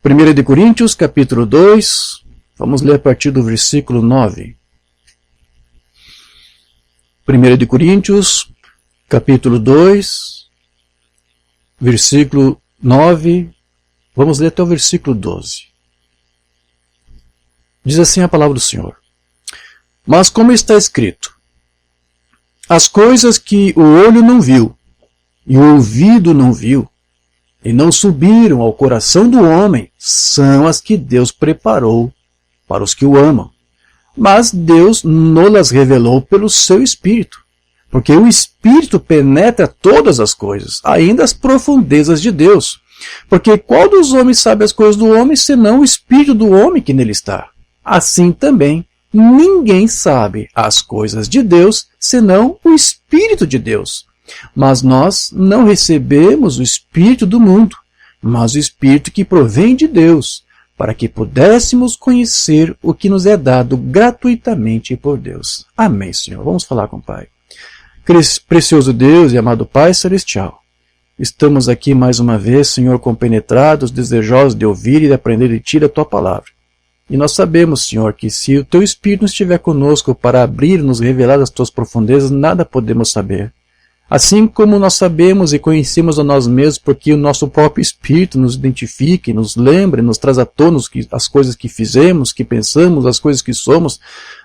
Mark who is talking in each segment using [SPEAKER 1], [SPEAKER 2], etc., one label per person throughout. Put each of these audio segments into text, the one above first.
[SPEAKER 1] 1 de Coríntios, capítulo 2, vamos ler a partir do versículo 9. 1 de Coríntios, capítulo 2, versículo 9, vamos ler até o versículo 12. Diz assim a palavra do Senhor: Mas como está escrito, as coisas que o olho não viu, e o ouvido não viu, e não subiram ao coração do homem, são as que Deus preparou para os que o amam. Mas Deus não-las revelou pelo seu Espírito, porque o Espírito penetra todas as coisas, ainda as profundezas de Deus. Porque qual dos homens sabe as coisas do homem, senão o Espírito do homem que nele está? Assim também, ninguém sabe as coisas de Deus, senão o Espírito de Deus. Mas nós não recebemos o Espírito do mundo, mas o Espírito que provém de Deus, para que pudéssemos conhecer o que nos é dado gratuitamente por Deus. Amém, Senhor. Vamos falar com o Pai. Precioso Deus e amado Pai Celestial, estamos aqui mais uma vez, Senhor, compenetrados, desejosos de ouvir e de aprender de Ti, da Tua Palavra. E nós sabemos, Senhor, que se o Teu Espírito não estiver conosco para abrir e nos revelar as Tuas profundezas, nada podemos saber. Assim como nós sabemos e conhecemos a nós mesmos, porque o nosso próprio Espírito nos identifica e nos lembra, e nos traz à tona as coisas que fizemos, que pensamos, as coisas que somos.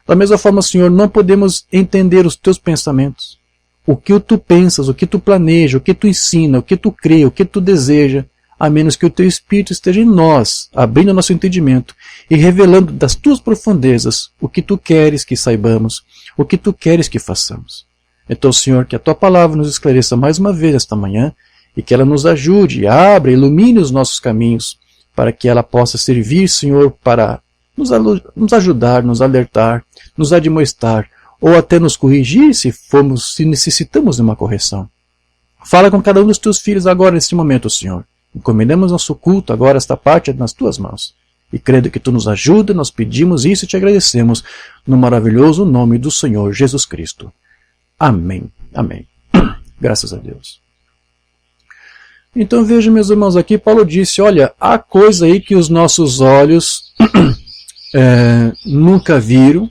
[SPEAKER 1] Da mesma forma, Senhor, não podemos entender os Teus pensamentos. O que Tu pensas, o que Tu planeja, o que Tu ensina, o que Tu crê, o que Tu deseja, a menos que o Teu Espírito esteja em nós, abrindo o nosso entendimento e revelando das Tuas profundezas o que Tu queres que saibamos, o que Tu queres que façamos. Então, Senhor, que a Tua Palavra nos esclareça mais uma vez esta manhã e que ela nos ajude, abra, ilumine os nossos caminhos para que ela possa servir, Senhor, para nos ajudar, nos alertar, nos admoestar ou até nos corrigir se necessitamos de uma correção. Fala com cada um dos Teus filhos agora neste momento, Senhor. Encomendamos nosso culto agora, esta parte nas Tuas mãos. E crendo que Tu nos ajuda, nós pedimos isso e Te agradecemos no maravilhoso nome do Senhor Jesus Cristo. Amém. Amém. Graças a Deus. Então veja, meus irmãos, aqui Paulo disse, olha, há coisa aí que os nossos olhos nunca viram,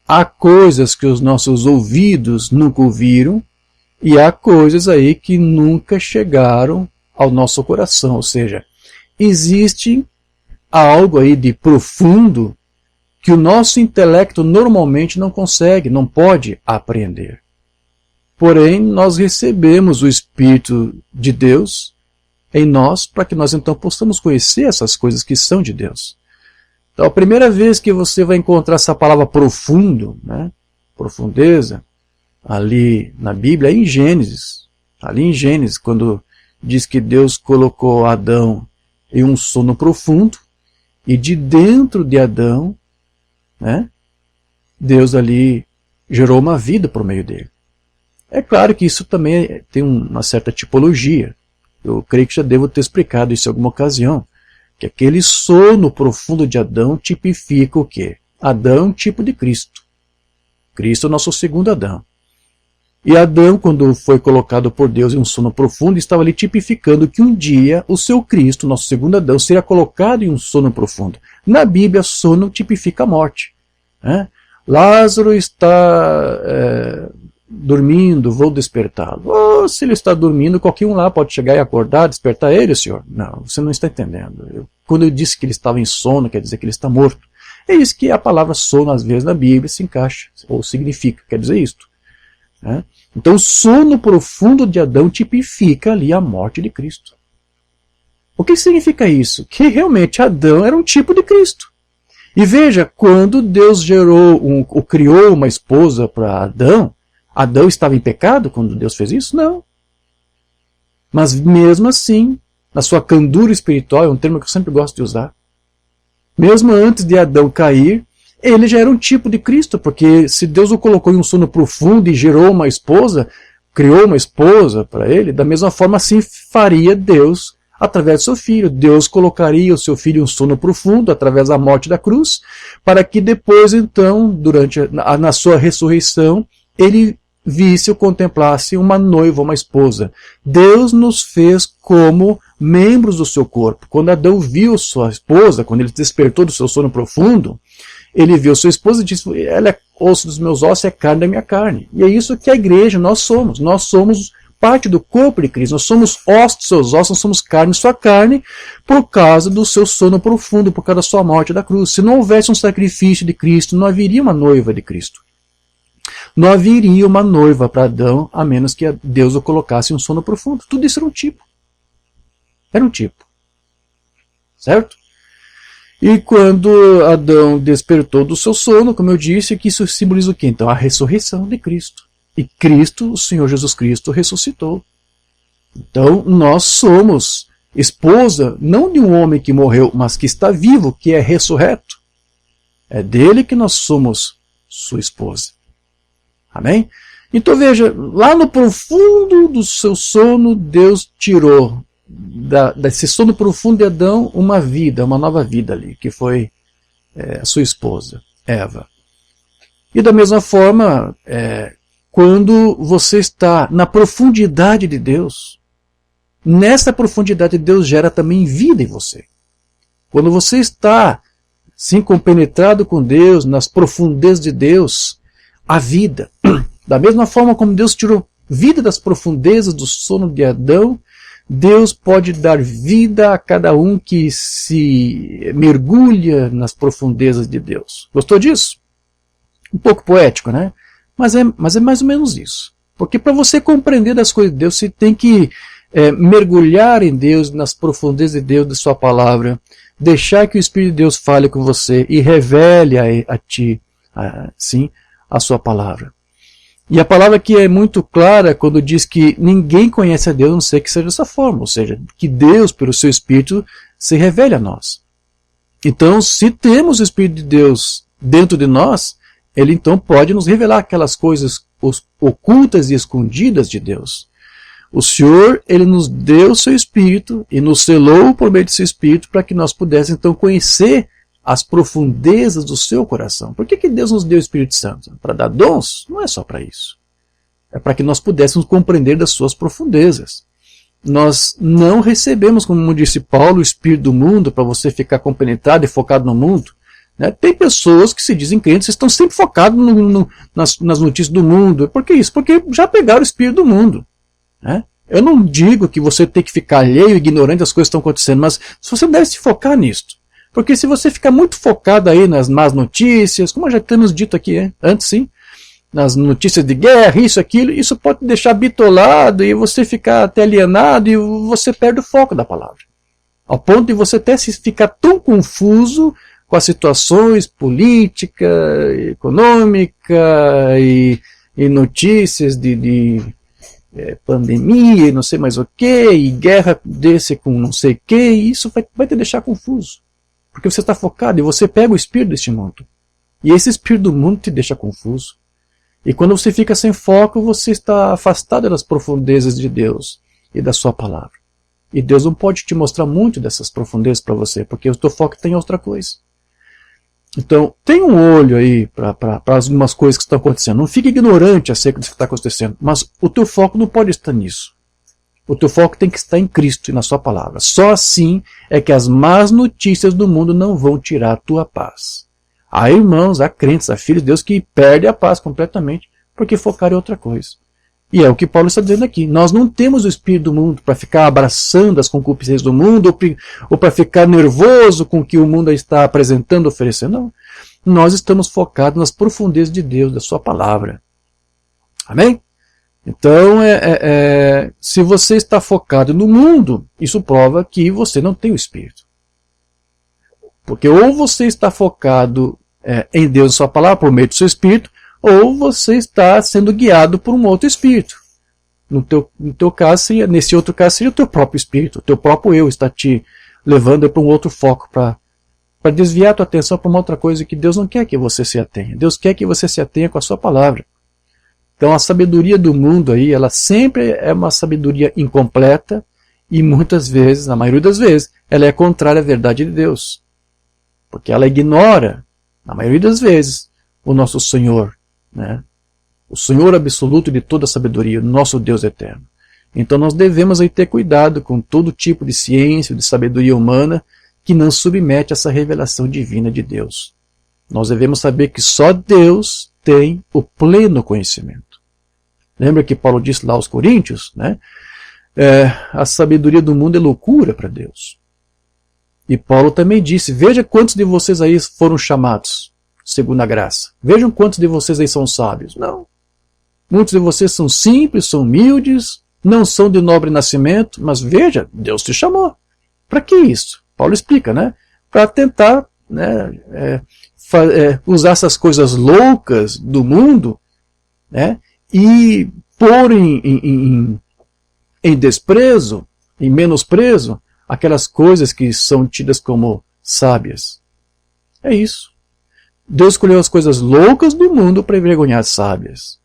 [SPEAKER 1] há coisas que os nossos ouvidos nunca ouviram, e há coisas aí que nunca chegaram ao nosso coração. Ou seja, existe algo aí de profundo que o nosso intelecto normalmente não consegue, não pode apreender. Porém, nós recebemos o Espírito de Deus em nós para que nós então possamos conhecer essas coisas que são de Deus. Então, a primeira vez que você vai encontrar essa palavra profundo, né, profundeza, ali na Bíblia, é em Gênesis. Ali em Gênesis, quando diz que Deus colocou Adão em um sono profundo, e de dentro de Adão, né, Deus ali gerou uma vida por meio dele. É claro que isso também tem uma certa tipologia. Eu creio que já devo ter explicado isso em alguma ocasião. Que aquele sono profundo de Adão tipifica o quê? Adão é um tipo de Cristo. Cristo é o nosso segundo Adão. E Adão, quando foi colocado por Deus em um sono profundo, estava ali tipificando que um dia o seu Cristo, nosso segundo Adão, seria colocado em um sono profundo. Na Bíblia, sono tipifica a morte. Né? Lázaro está dormindo, vou despertá-lo. Ou se ele está dormindo, qualquer um lá pode chegar e acordar, despertar ele, Senhor? Não, você não está entendendo. Quando eu disse que ele estava em sono, quer dizer que ele está morto. É isso que a palavra sono, às vezes, na Bíblia se encaixa, ou significa, quer dizer isto. Né? Então, o sono profundo de Adão tipifica ali a morte de Cristo. O que significa isso? Que realmente Adão era um tipo de Cristo. E veja, quando Deus criou uma esposa para Adão, Adão estava em pecado quando Deus fez isso? Não. Mas mesmo assim, na sua candura espiritual, é um termo que eu sempre gosto de usar, mesmo antes de Adão cair, ele já era um tipo de Cristo, porque se Deus o colocou em um sono profundo e gerou uma esposa, criou uma esposa para ele, da mesma forma assim faria Deus através do seu filho. Deus colocaria o seu filho em um sono profundo através da morte da cruz, para que depois então, na sua ressurreição, ele visse ou contemplasse uma noiva, uma esposa. Deus nos fez como membros do seu corpo. Quando Adão viu sua esposa, quando ele despertou do seu sono profundo, ele viu sua esposa e disse, ela é osso dos meus ossos, é carne da minha carne. E é isso que a igreja, nós somos. Nós somos parte do corpo de Cristo. Nós somos ossos dos seus ossos, nós somos carne de sua carne, por causa do seu sono profundo, por causa da sua morte da cruz. Se não houvesse um sacrifício de Cristo, não haveria uma noiva de Cristo. Não haveria uma noiva para Adão, a menos que Deus o colocasse em um sono profundo. Tudo isso era um tipo. Era um tipo. Certo? E quando Adão despertou do seu sono, como eu disse, que isso simboliza o quê? Então, a ressurreição de Cristo. E Cristo, o Senhor Jesus Cristo, ressuscitou. Então, nós somos esposa, não de um homem que morreu, mas que está vivo, que é ressurreto. É dele que nós somos sua esposa. Amém? Então veja, lá no profundo do seu sono, Deus tirou desse sono profundo de Adão uma vida, uma nova vida ali, que foi a sua esposa, Eva. E da mesma forma, quando você está na profundidade de Deus, nessa profundidade de Deus gera também vida em você. Quando você está assim compenetrado com Deus, nas profundezas de Deus, a vida. Da mesma forma como Deus tirou vida das profundezas do sono de Adão, Deus pode dar vida a cada um que se mergulha nas profundezas de Deus. Gostou disso? Um pouco poético, né? Mas é mais ou menos isso. Porque para você compreender das coisas de Deus, você tem que mergulhar em Deus, nas profundezas de Deus, de sua palavra, deixar que o Espírito de Deus fale com você e revele a ti, sim, a sua palavra. E a palavra aqui é muito clara quando diz que ninguém conhece a Deus a não ser que seja dessa forma, ou seja, que Deus, pelo seu Espírito, se revele a nós. Então, se temos o Espírito de Deus dentro de nós, ele então pode nos revelar aquelas coisas ocultas e escondidas de Deus. O Senhor, ele nos deu o seu Espírito e nos selou por meio do seu Espírito para que nós pudéssemos então conhecer as profundezas do seu coração. Por que Deus nos deu o Espírito Santo? Para dar dons? Não é só para isso. É para que nós pudéssemos compreender das suas profundezas. Nós não recebemos, como disse Paulo, o Espírito do mundo para você ficar compenetrado e focado no mundo. Né? Tem pessoas que se dizem crentes e estão sempre focados nas notícias do mundo. Por que isso? Porque já pegaram o Espírito do mundo. Né? Eu não digo que você tem que ficar alheio, ignorante das coisas que estão acontecendo, mas você deve se focar nisto. Porque se você ficar muito focado aí nas más notícias, como já temos dito aqui antes, sim, nas notícias de guerra, isso, aquilo, isso pode te deixar bitolado e você ficar até alienado e você perde o foco da palavra. Ao ponto de você até ficar tão confuso com as situações política, econômica e notícias de pandemia e não sei mais o que, e guerra desse com não sei o que, e isso vai te deixar confuso. Porque você está focado e você pega o espírito deste mundo. E esse espírito do mundo te deixa confuso. E quando você fica sem foco, você está afastado das profundezas de Deus e da sua palavra. E Deus não pode te mostrar muito dessas profundezas para você, porque o teu foco tem outra coisa. Então, tem um olho aí para algumas coisas que estão acontecendo. Não fique ignorante acerca do que está acontecendo, mas o teu foco não pode estar nisso. O teu foco tem que estar em Cristo e na sua palavra. Só assim é que as más notícias do mundo não vão tirar a tua paz. Há irmãos, há crentes, há filhos de Deus que perdem a paz completamente porque focaram em outra coisa. E é o que Paulo está dizendo aqui. Nós não temos o espírito do mundo para ficar abraçando as concupiscências do mundo ou para ficar nervoso com o que o mundo está apresentando, oferecendo. Não. Nós estamos focados nas profundezas de Deus, da sua palavra. Amém? Então, se você está focado no mundo, isso prova que você não tem o Espírito. Porque ou você está focado em Deus e sua palavra, por meio do seu Espírito, ou você está sendo guiado por um outro Espírito. No teu caso, nesse outro caso, seria o teu próprio Espírito, o teu próprio eu está te levando para um outro foco, para desviar a tua atenção para uma outra coisa que Deus não quer que você se atenha. Deus quer que você se atenha com a sua palavra. Então a sabedoria do mundo aí, ela sempre é uma sabedoria incompleta e muitas vezes, na maioria das vezes, ela é contrária à verdade de Deus. Porque ela ignora, na maioria das vezes, o nosso Senhor, né? O Senhor absoluto de toda a sabedoria, o nosso Deus eterno. Então nós devemos aí ter cuidado com todo tipo de ciência, de sabedoria humana, que não submete essa revelação divina de Deus. Nós devemos saber que só Deus tem o pleno conhecimento. Lembra que Paulo disse lá aos Coríntios, né? A sabedoria do mundo é loucura para Deus. E Paulo também disse, veja quantos de vocês aí foram chamados, segundo a graça. Vejam quantos de vocês aí são sábios. Não. Muitos de vocês são simples, são humildes, não são de nobre nascimento, mas veja, Deus te chamou. Para que isso? Paulo explica, né? Para tentar, né, usar essas coisas loucas do mundo, né, e pôr em desprezo, em menosprezo, aquelas coisas que são tidas como sábias. É isso. Deus escolheu as coisas loucas do mundo para envergonhar as sábias.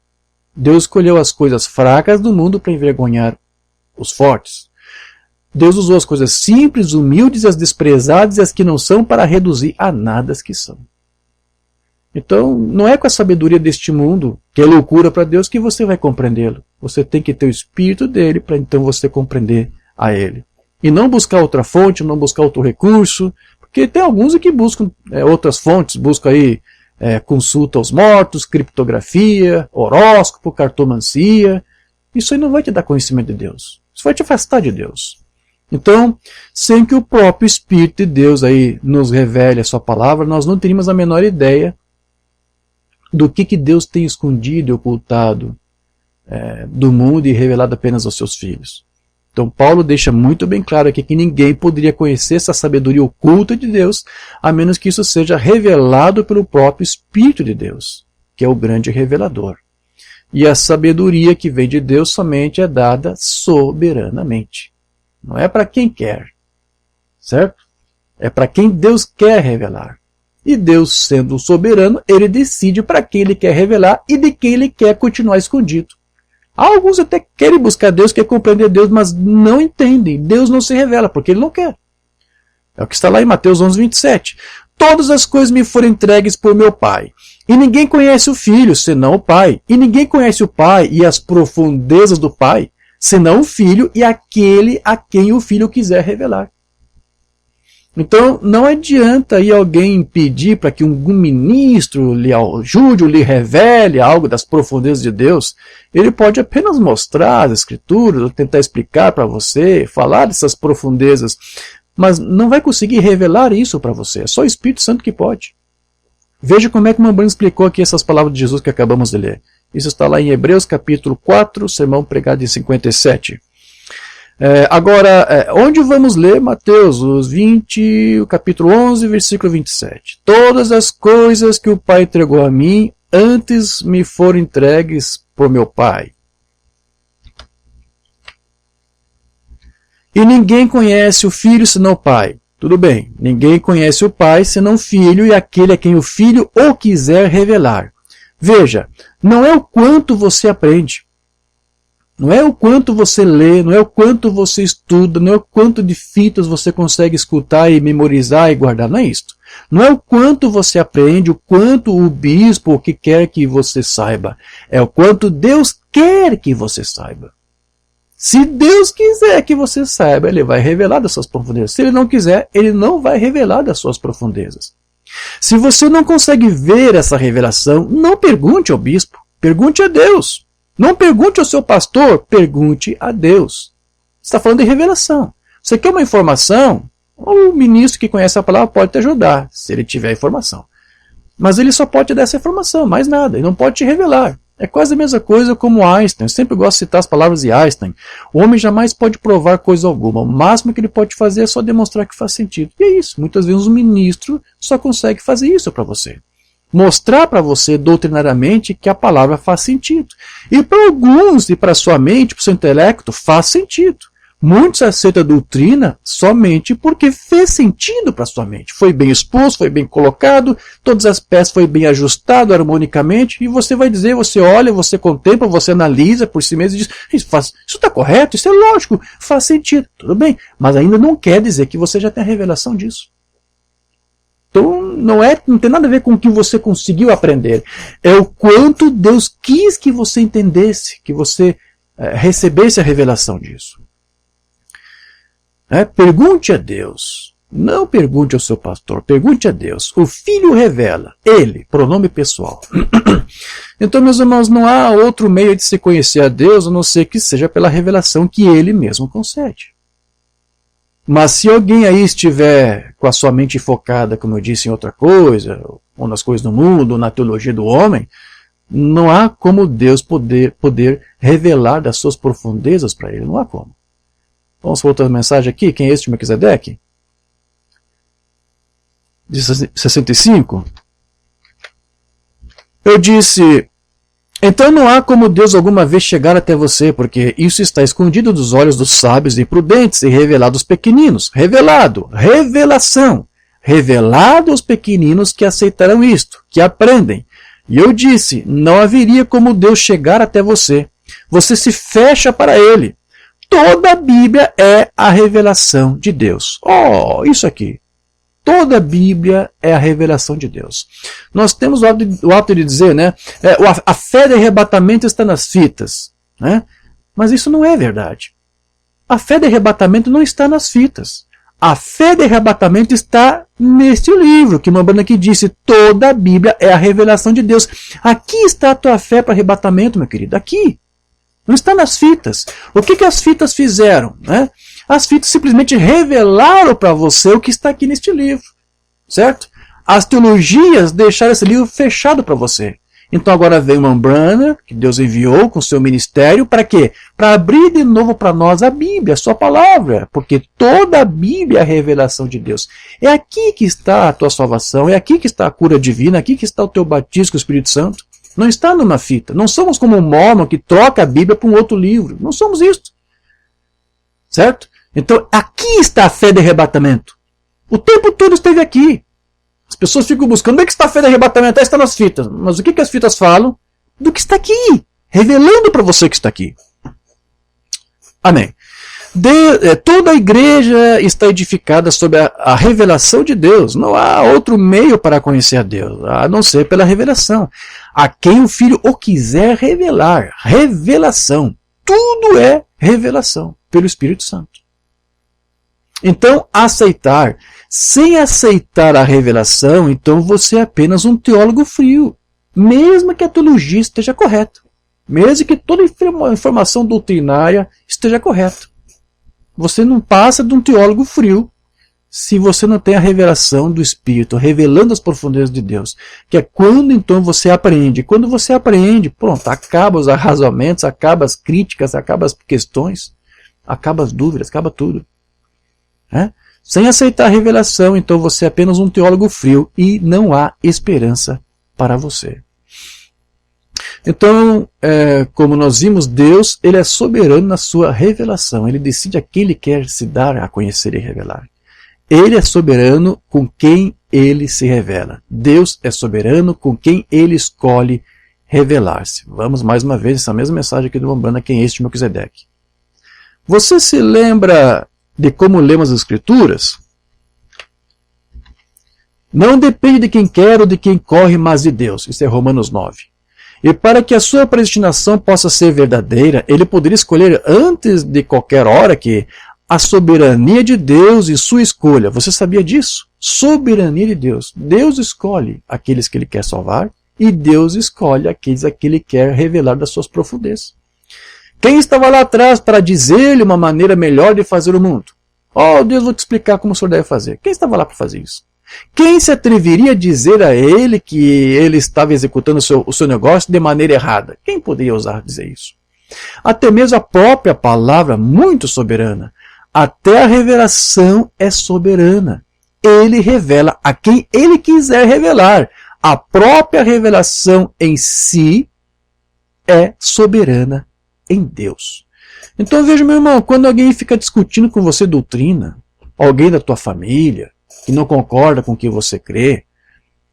[SPEAKER 1] Deus escolheu as coisas fracas do mundo para envergonhar os fortes. Deus usou as coisas simples, humildes, as desprezadas e as que não são para reduzir a nada as que são. Então, não é com a sabedoria deste mundo, que é loucura para Deus, que você vai compreendê-lo. Você tem que ter o Espírito dele para então você compreender a ele. E não buscar outra fonte, não buscar outro recurso, porque tem alguns que buscam outras fontes, buscam aí consulta aos mortos, criptografia, horóscopo, cartomancia. Isso aí não vai te dar conhecimento de Deus. Isso vai te afastar de Deus. Então, sem que o próprio Espírito de Deus aí nos revele a sua palavra, nós não teríamos a menor ideia do que Deus tem escondido e ocultado do mundo e revelado apenas aos seus filhos. Então Paulo deixa muito bem claro aqui que ninguém poderia conhecer essa sabedoria oculta de Deus, a menos que isso seja revelado pelo próprio Espírito de Deus, que é o grande revelador. E a sabedoria que vem de Deus somente é dada soberanamente. Não é para quem quer, certo? É para quem Deus quer revelar. E Deus, sendo soberano, ele decide para quem ele quer revelar e de quem ele quer continuar escondido. Alguns até querem buscar Deus, querem compreender Deus, mas não entendem. Deus não se revela, porque ele não quer. É o que está lá em Mateus 11, 27. Todas as coisas me foram entregues por meu Pai. E ninguém conhece o Filho, senão o Pai. E ninguém conhece o Pai e as profundezas do Pai, senão o Filho e aquele a quem o Filho quiser revelar. Então, não adianta aí alguém pedir para que um ministro lhe ajude ou lhe revele algo das profundezas de Deus. Ele pode apenas mostrar as Escrituras, ou tentar explicar para você, falar dessas profundezas, mas não vai conseguir revelar isso para você. É só o Espírito Santo que pode. Veja como é que o Mambrini explicou aqui essas palavras de Jesus que acabamos de ler. Isso está lá em Hebreus capítulo 4, sermão pregado em 57. Agora, onde vamos ler Mateus, o capítulo 11, versículo 27. Todas as coisas que o Pai entregou a mim, antes me foram entregues por meu Pai. E ninguém conhece o Filho senão o Pai. Tudo bem, ninguém conhece o Pai senão o Filho e aquele a quem o Filho o quiser revelar. Veja, não é o quanto você aprende. Não é o quanto você lê, não é o quanto você estuda, não é o quanto de fitas você consegue escutar e memorizar e guardar, não é isto. Não é o quanto você aprende, o quanto o bispo que quer que você saiba. É o quanto Deus quer que você saiba. Se Deus quiser que você saiba, Ele vai revelar das suas profundezas. Se Ele não quiser, Ele não vai revelar das suas profundezas. Se você não consegue ver essa revelação, não pergunte ao bispo, pergunte a Deus. Não pergunte ao seu pastor, pergunte a Deus. Você está falando de revelação. Você quer uma informação? O ministro que conhece a palavra pode te ajudar, se ele tiver informação. Mas ele só pode te dar essa informação, mais nada. Ele não pode te revelar. É quase a mesma coisa como Einstein. Eu sempre gosto de citar as palavras de Einstein. O homem jamais pode provar coisa alguma. O máximo que ele pode fazer é só demonstrar que faz sentido. E é isso. Muitas vezes um ministro só consegue fazer isso para você. Mostrar para você doutrinariamente que a palavra faz sentido. E para alguns, e para sua mente, para o seu intelecto, faz sentido. Muitos aceitam a doutrina somente porque fez sentido para sua mente. Foi bem exposto, foi bem colocado, todas as peças foi bem ajustado harmonicamente, e você vai dizer, você olha, você contempla, você analisa por si mesmo e diz, isso está correto, isso é lógico, faz sentido. Tudo bem, mas ainda não quer dizer que você já tem a revelação disso. Então, não tem nada a ver com o que você conseguiu aprender. É o quanto Deus quis que você entendesse, que você recebesse a revelação disso. Pergunte a Deus. Não pergunte ao seu pastor, pergunte a Deus. O Filho revela, ele, pronome pessoal. Então, meus irmãos, não há outro meio de se conhecer a Deus, a não ser que seja pela revelação que ele mesmo concede. Mas se alguém aí estiver com a sua mente focada, como eu disse, em outra coisa, ou nas coisas do mundo, ou na teologia do homem, não há como Deus poder revelar das suas profundezas para ele. Não há como. Vamos para outra mensagem aqui. Quem é este Melquisedeque? De 65. Eu disse: então não há como Deus alguma vez chegar até você, porque isso está escondido dos olhos dos sábios e prudentes e revelado aos pequeninos. Revelado, revelação. Revelado aos pequeninos que aceitarão isto, que aprendem. E eu disse: não haveria como Deus chegar até você. Você se fecha para ele. Toda a Bíblia é a revelação de Deus. Oh, isso aqui. Toda a Bíblia é a revelação de Deus. Nós temos o hábito de dizer, né? A fé de arrebatamento está nas fitas. Né? Mas isso não é verdade. A fé de arrebatamento não está nas fitas. A fé de arrebatamento está neste livro, que Umbanda aqui disse, toda a Bíblia é a revelação de Deus. Aqui está a tua fé para arrebatamento, meu querido. Aqui. Não está nas fitas. O que as fitas fizeram? Né? As fitas simplesmente revelaram para você o que está aqui neste livro. Certo? As teologias deixaram esse livro fechado para você. Então agora vem uma Umbanda, que Deus enviou com seu ministério, para quê? Para abrir de novo para nós a Bíblia, a sua palavra. Porque toda a Bíblia é a revelação de Deus. É aqui que está a tua salvação, é aqui que está a cura divina, é aqui que está o teu batismo com o Espírito Santo. Não está numa fita. Não somos como um Mórmon que troca a Bíblia para um outro livro. Não somos isso. Certo? Então aqui está a fé de arrebatamento. O tempo todo esteve aqui. As pessoas ficam buscando, onde é que está a fé de arrebatamento? Está nas fitas. Mas o que as fitas falam? Do que está aqui. Revelando para você que está aqui. Amém. Toda a igreja está edificada sobre a revelação de Deus. Não há outro meio para conhecer a Deus, a não ser pela revelação. A quem o Filho o quiser revelar. Revelação. Tudo é revelação pelo Espírito Santo. Então, aceitar. Sem aceitar a revelação, então você é apenas um teólogo frio. Mesmo que a teologia esteja correta. Mesmo que toda a informação doutrinária esteja correta. Você não passa de um teólogo frio se você não tem a revelação do Espírito, revelando as profundezas de Deus. Que é quando então você aprende. Quando você aprende, pronto, acaba os arrazoamentos, acaba as críticas, acaba as questões, acaba as dúvidas, acaba tudo. Sem aceitar a revelação, então você é apenas um teólogo frio e não há esperança para você. Então, como nós vimos, Deus ele é soberano na sua revelação. Ele decide a quem ele quer se dar a conhecer e revelar. Ele é soberano com quem ele se revela. Deus é soberano com quem ele escolhe revelar-se. Vamos mais uma vez essa mesma mensagem aqui do Umbanda, quem é este Melquisedeque. Você se lembra de como lemos as Escrituras? Não depende de quem quer ou de quem corre, mas de Deus. Isso é Romanos 9. E para que a sua predestinação possa ser verdadeira, ele poderia escolher antes de qualquer hora que a soberania de Deus e sua escolha. Você sabia disso? Soberania de Deus. Deus escolhe aqueles que ele quer salvar e Deus escolhe aqueles a que ele quer revelar das suas profundezas. Quem estava lá atrás para dizer-lhe uma maneira melhor de fazer o mundo? Oh, Deus, vou te explicar como o senhor deve fazer. Quem estava lá para fazer isso? Quem se atreveria a dizer a ele que ele estava executando o seu negócio de maneira errada? Quem poderia ousar dizer isso? Até mesmo a própria palavra, muito soberana. Até a revelação é soberana. Ele revela a quem ele quiser revelar. A própria revelação em si é soberana em Deus. Então veja, meu irmão, quando alguém fica discutindo com você doutrina, alguém da tua família, que não concorda com o que você crê,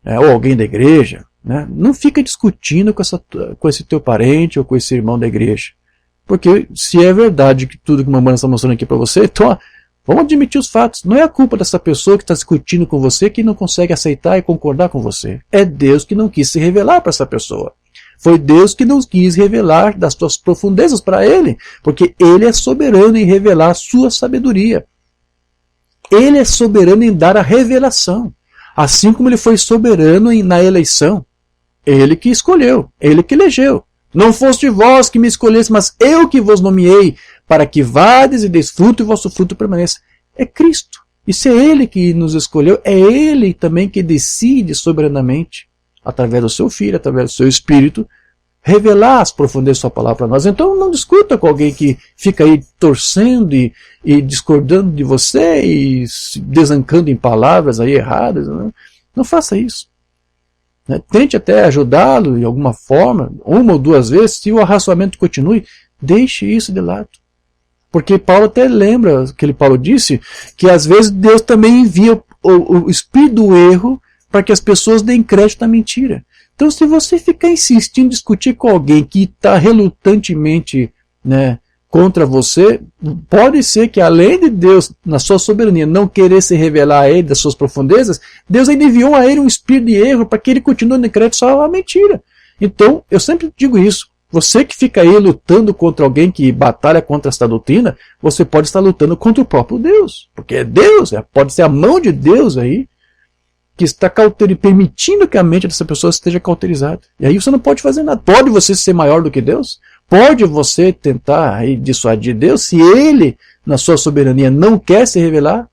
[SPEAKER 1] ou alguém da igreja, né, não fica discutindo com esse teu parente ou com esse irmão da igreja. Porque se é verdade que tudo que a mamãe está mostrando aqui para você, então vamos admitir os fatos. Não é a culpa dessa pessoa que está discutindo com você que não consegue aceitar e concordar com você. É Deus que não quis se revelar para essa pessoa. Foi Deus que não quis revelar das suas profundezas para ele, porque ele é soberano em revelar a sua sabedoria. Ele é soberano em dar a revelação, assim como ele foi soberano na eleição. Ele que escolheu, ele que elegeu. Não foste vós que me escolheste, mas eu que vos nomeei, para que vades e deis fruto e vosso fruto permaneça. É Cristo. E se é Ele que nos escolheu, é Ele também que decide soberanamente, através do seu Filho, através do seu Espírito, revelar as profundezas da sua palavra para nós. Então não discuta com alguém que fica aí torcendo e discordando de você e se desancando em palavras aí erradas. Não faça isso. Tente até ajudá-lo de alguma forma, uma ou duas vezes. Se o arrazoamento continue, deixe isso de lado. Porque Paulo até lembra que Paulo disse que às vezes Deus também envia o espírito do erro para que as pessoas deem crédito à mentira. Então, se você ficar insistindo em discutir com alguém que está relutantemente, contra você, pode ser que além de Deus, na sua soberania, não querer se revelar a ele das suas profundezas, Deus ainda enviou a ele um espírito de erro para que ele continue dando crédito só à mentira. Então, eu sempre digo isso. Você que fica aí lutando contra alguém que batalha contra esta doutrina, você pode estar lutando contra o próprio Deus. Porque é Deus, pode ser a mão de Deus aí, que está permitindo que a mente dessa pessoa esteja cauterizada. E aí você não pode fazer nada. Pode você ser maior do que Deus? Pode você tentar aí dissuadir Deus? Se Ele, na sua soberania, não quer se revelar,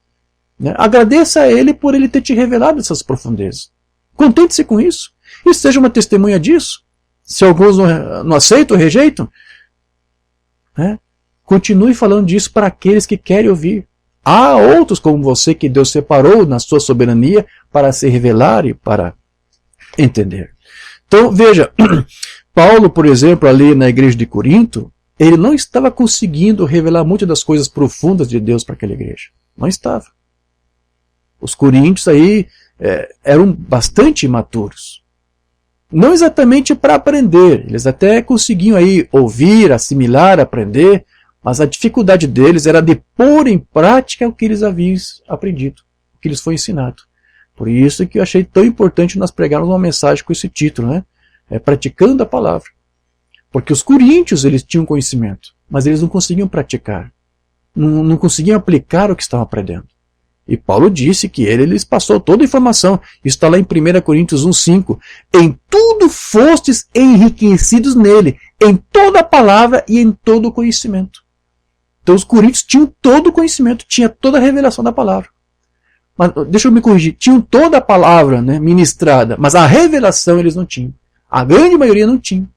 [SPEAKER 1] agradeça a Ele por Ele ter te revelado essas profundezas. Contente-se com isso. E seja uma testemunha disso. Se alguns não aceitam ou rejeitam, continue falando disso para aqueles que querem ouvir. Há outros como você que Deus separou na sua soberania para se revelar e para entender. Então, veja, Paulo, por exemplo, ali na igreja de Corinto, ele não estava conseguindo revelar muitas das coisas profundas de Deus para aquela igreja. Não estava. Os coríntios aí eram bastante imaturos. Não exatamente para aprender, eles até conseguiam aí ouvir, assimilar, aprender, mas a dificuldade deles era de pôr em prática o que eles haviam aprendido, o que lhes foi ensinado. Por isso que eu achei tão importante nós pregarmos uma mensagem com esse título, praticando a palavra. Porque os coríntios, eles tinham conhecimento, mas eles não conseguiam praticar, não conseguiam aplicar o que estavam aprendendo. E Paulo disse que ele lhes passou toda a informação. Isso está lá em 1 Coríntios 1,5. Em tudo fostes enriquecidos nele, em toda a palavra e em todo o conhecimento. Então os coríntios tinham todo o conhecimento, tinha toda a revelação da palavra. Mas, deixa eu me corrigir, tinham toda a palavra ministrada, mas a revelação eles não tinham. A grande maioria não tinha.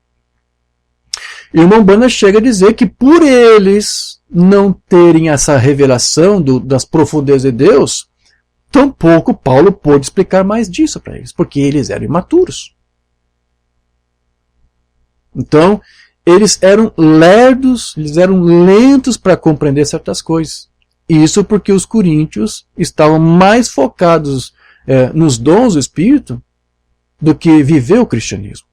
[SPEAKER 1] E o irmão Bana chega a dizer que por eles não terem essa revelação das profundezas de Deus, tampouco Paulo pôde explicar mais disso para eles, porque eles eram imaturos. Então, eles eram lerdos, eles eram lentos para compreender certas coisas. Isso porque os coríntios estavam mais focados nos dons do Espírito do que viver o cristianismo.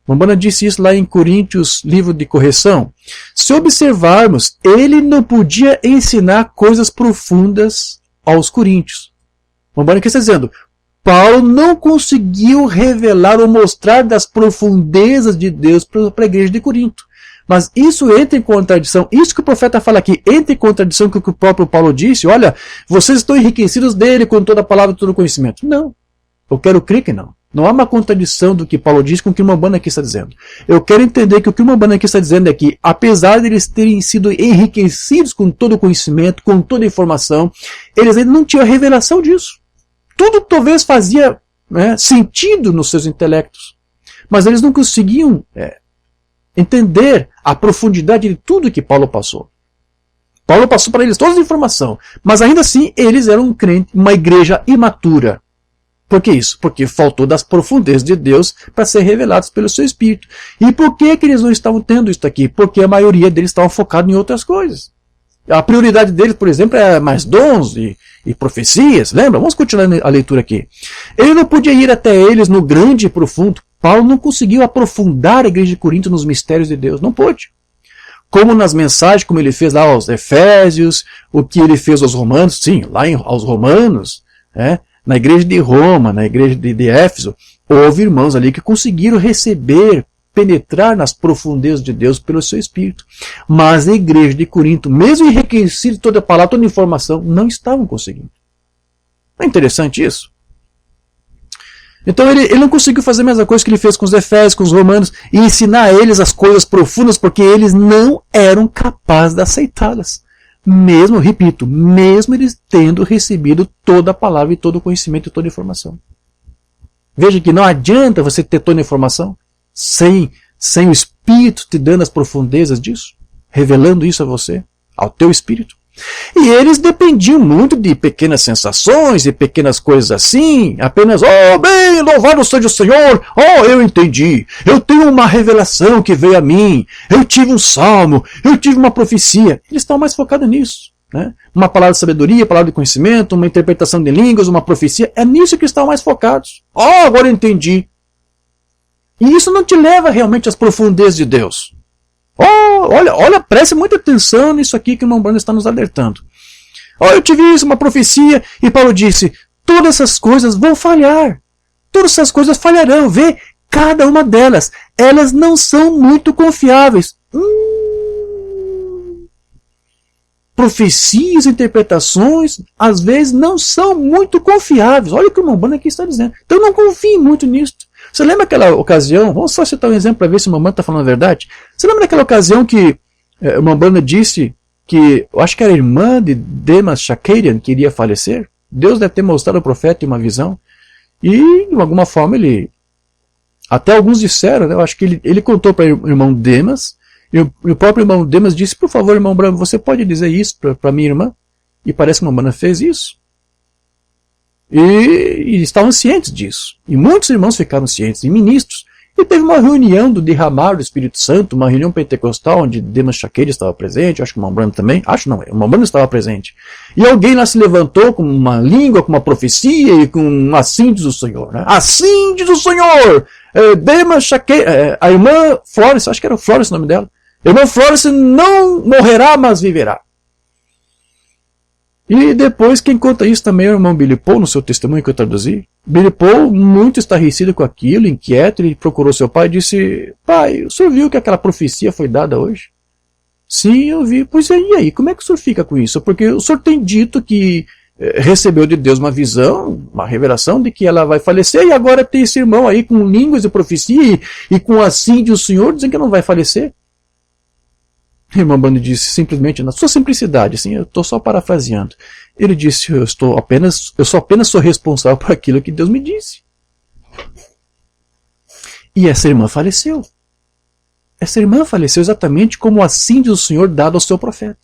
[SPEAKER 1] Mambana disse isso lá em Coríntios, livro de correção. Se observarmos, ele não podia ensinar coisas profundas aos coríntios. Mambana está dizendo, Paulo não conseguiu revelar ou mostrar das profundezas de Deus para a igreja de Corinto. Mas isso entra em contradição, isso que o profeta fala aqui, entra em contradição com o que o próprio Paulo disse, olha, vocês estão enriquecidos dele com toda a palavra e todo o conhecimento. Não, eu quero crer que não. Não há uma contradição do que Paulo diz com o que o Mambana aqui está dizendo. Eu quero entender que o que o Mambana aqui está dizendo é que, apesar de eles terem sido enriquecidos com todo o conhecimento, com toda a informação, eles ainda não tinham a revelação disso. Tudo talvez fazia sentido nos seus intelectos, mas eles não conseguiam entender a profundidade de tudo que Paulo passou. Paulo passou para eles toda a informação, mas ainda assim eles eram uma igreja imatura. Por que isso? Porque faltou das profundezas de Deus para ser revelados pelo seu Espírito. E por que eles não estavam tendo isso aqui? Porque a maioria deles estavam focados em outras coisas. A prioridade deles, por exemplo, é mais dons e profecias. Lembra? Vamos continuar a leitura aqui. Ele não podia ir até eles no grande e profundo. Paulo não conseguiu aprofundar a igreja de Corinto nos mistérios de Deus. Não pôde. Como nas mensagens, como ele fez lá aos Efésios, o que ele fez aos Romanos, sim, lá aos Romanos, na igreja de Roma, na igreja de Éfeso, houve irmãos ali que conseguiram receber penetrar nas profundezas de Deus pelo seu Espírito. Mas a igreja de Corinto, mesmo enriquecida de toda a palavra, toda a informação, não estavam conseguindo. Não é interessante isso? Então ele não conseguiu fazer a mesma coisa que ele fez com os Efésios, com os Romanos, e ensinar a eles as coisas profundas, porque eles não eram capazes de aceitá-las. Mesmo, repito, mesmo eles tendo recebido toda a palavra e todo o conhecimento e toda a informação. Veja que não adianta você ter toda a informação sem o Espírito te dando as profundezas disso, revelando isso a você, ao teu Espírito. E eles dependiam muito de pequenas sensações e pequenas coisas assim, apenas, oh, bem, louvado seja o Senhor, oh, eu entendi, eu tenho uma revelação que veio a mim, eu tive um salmo, eu tive uma profecia. Eles estão mais focados nisso, né? Uma palavra de sabedoria, palavra de conhecimento, uma interpretação de línguas, uma profecia, é nisso que estão mais focados. Oh, agora eu entendi. E isso não te leva realmente às profundezas de Deus. Oh, olha, preste muita atenção nisso aqui que o irmão Branham está nos alertando. Oh, eu tive isso, uma profecia, e Paulo disse, todas essas coisas vão falhar. Todas essas coisas falharão. Vê, cada uma delas, elas não são muito confiáveis. Profecias, interpretações, às vezes não são muito confiáveis. Olha o que o irmão Branham aqui está dizendo. Então não confie muito nisso. Você lembra aquela ocasião, vamos só citar um exemplo para ver se o irmão Branham está falando a verdade. Você lembra daquela ocasião que o irmão Branham disse que, eu acho que era a irmã de Demas Shakarian que iria falecer? Deus deve ter mostrado ao profeta em uma visão. E, de alguma forma, até alguns disseram, né, eu acho que ele contou para o irmão Demas, e o próprio irmão Demas disse, por favor, irmão Branham, você pode dizer isso para minha irmã? E parece que o irmão Branham fez isso. E estavam cientes disso. E muitos irmãos ficaram cientes, e ministros. E teve uma reunião do derramar do Espírito Santo, uma reunião pentecostal, onde Demas Shakarian estava presente, acho que o irmão Branham também, o irmão Branham estava presente. E alguém lá se levantou com uma língua, com uma profecia, e com assim diz o Senhor. Né? Assim diz o Senhor! Demas Shakarian, a irmã Florence, acho que era Florence o nome dela. A irmã Florence não morrerá, mas viverá. E depois quem conta isso também é o irmão Billy Paul, no seu testemunho que eu traduzi. Billy Paul, muito estarrecido com aquilo, inquieto, ele procurou seu pai e disse, pai, o senhor viu que aquela profecia foi dada hoje? Sim, eu vi. Pois é, e aí, como é que o senhor fica com isso? Porque o senhor tem dito que recebeu de Deus uma visão, uma revelação de que ela vai falecer, e agora tem esse irmão aí com línguas de profecia e com assim de o Senhor dizendo que não vai falecer. O irmão Branham disse simplesmente, na sua simplicidade, assim, eu estou só parafraseando. Ele disse, eu só apenas sou responsável por aquilo que Deus me disse. E essa irmã faleceu. Essa irmã faleceu exatamente como assim diz o Senhor dado ao seu profeta.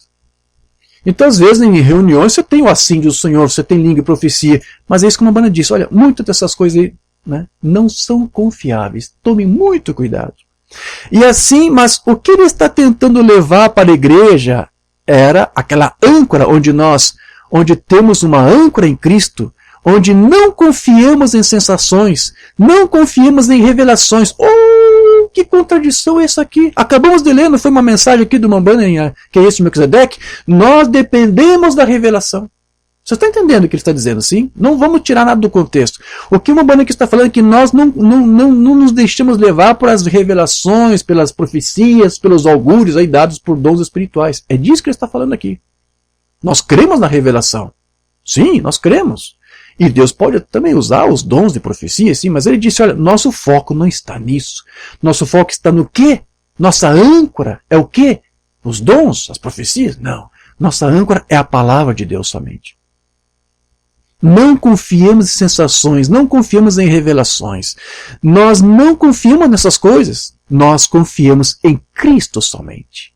[SPEAKER 1] Então, às vezes, em reuniões, você tem o assim diz o Senhor, você tem língua e profecia, mas é isso que o irmão Branham disse, olha, muitas dessas coisas aí, né, não são confiáveis. Tome muito cuidado. E assim, mas o que ele está tentando levar para a igreja era aquela âncora onde temos uma âncora em Cristo, onde não confiamos em sensações, não confiamos em revelações. Oh, que contradição é essa aqui? Acabamos de ler, não foi uma mensagem aqui do irmão Branham, que é esse Melquisedeque? Nós dependemos da revelação. Você está entendendo o que ele está dizendo, sim? Não vamos tirar nada do contexto. O que o irmão Branham está falando é que nós não nos deixamos levar por as revelações, pelas profecias, pelos augúrios aí dados por dons espirituais. É disso que ele está falando aqui. Nós cremos na revelação. Sim, nós cremos. E Deus pode também usar os dons de profecia, sim, mas ele disse, olha, nosso foco não está nisso. Nosso foco está no quê? Nossa âncora é o quê? Os dons, as profecias? Não. Nossa âncora é a palavra de Deus somente. Não confiemos em sensações, não confiemos em revelações. Nós não confiamos nessas coisas. Nós confiamos em Cristo somente.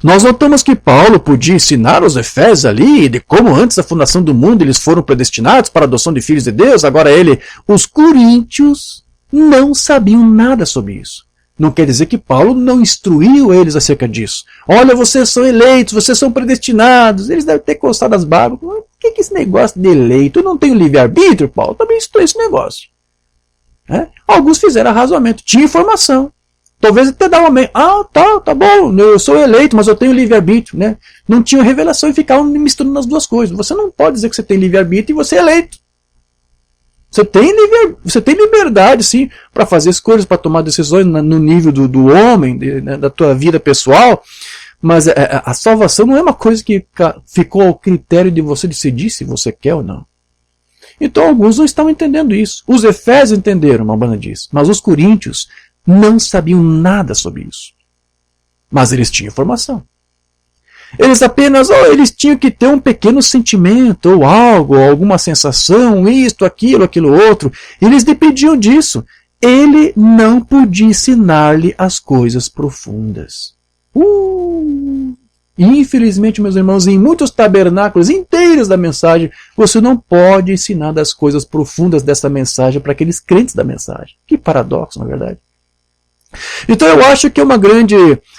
[SPEAKER 1] Nós notamos que Paulo podia ensinar aos Efésios ali de como antes da fundação do mundo eles foram predestinados para a adoção de filhos de Deus. Agora os coríntios não sabiam nada sobre isso. Não quer dizer que Paulo não instruiu eles acerca disso. Olha, vocês são eleitos, vocês são predestinados. Eles devem ter coçado as barbas. O que é esse negócio de eleito? Eu não tenho livre-arbítrio, Paulo. Também estudei esse negócio. Alguns fizeram arrazoamento. Tinha informação. Talvez até dar uma... tá bom, eu sou eleito, mas eu tenho livre-arbítrio. Né? Não tinha revelação e ficavam misturando as duas coisas. Você não pode dizer que você tem livre-arbítrio e você é eleito. Você tem liberdade, sim, para fazer escolhas, para tomar decisões no nível do homem, né, da tua vida pessoal, mas a salvação não é uma coisa que ficou ao critério de você decidir se você quer ou não. Então alguns não estão entendendo isso. Os Efésios entenderam, uma banda diz, mas os coríntios não sabiam nada sobre isso. Mas eles tinham informação. Eles apenas, eles tinham que ter um pequeno sentimento, ou algo, ou alguma sensação, isto, aquilo outro. Eles dependiam disso. Ele não podia ensinar-lhe as coisas profundas. Infelizmente, meus irmãos, em muitos tabernáculos inteiros da mensagem, você não pode ensinar das coisas profundas dessa mensagem para aqueles crentes da mensagem. Que paradoxo, na verdade. Então eu acho que é uma grande...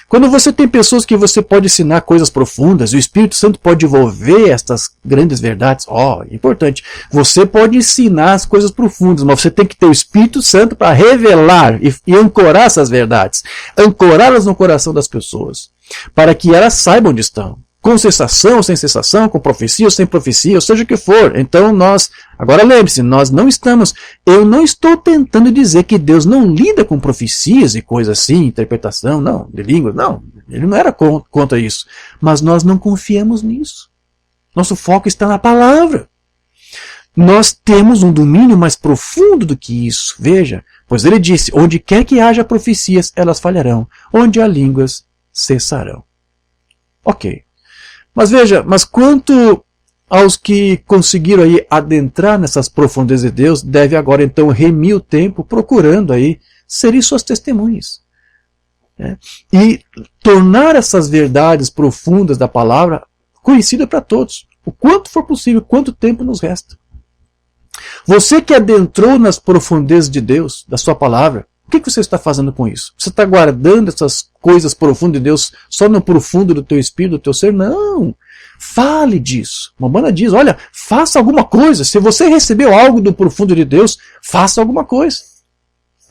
[SPEAKER 1] Quando você tem pessoas que você pode ensinar coisas profundas, o Espírito Santo pode envolver estas grandes verdades, importante, você pode ensinar as coisas profundas, mas você tem que ter o Espírito Santo para revelar e ancorar essas verdades, ancorá-las no coração das pessoas, para que elas saibam onde estão. Com sensação, sem sensação, com profecia ou sem profecia, ou seja o que for. Então agora lembre-se, eu não estou tentando dizer que Deus não lida com profecias e coisas assim, interpretação, não, de língua, não, ele não era contra isso. Mas nós não confiamos nisso. Nosso foco está na palavra. Nós temos um domínio mais profundo do que isso. Veja, pois ele disse, onde quer que haja profecias, elas falharão, onde há línguas, cessarão. Ok. Mas veja, quanto aos que conseguiram aí adentrar nessas profundezas de Deus, deve agora então remir o tempo procurando aí serem suas testemunhas. Né? E tornar essas verdades profundas da palavra conhecidas para todos. O quanto for possível, quanto tempo nos resta. Você que adentrou nas profundezas de Deus, da sua palavra, o que você está fazendo com isso? Você está guardando essas coisas profundas de Deus só no profundo do teu espírito, do teu ser? Não! Fale disso. Uma banda diz, olha, faça alguma coisa. Se você recebeu algo do profundo de Deus, faça alguma coisa.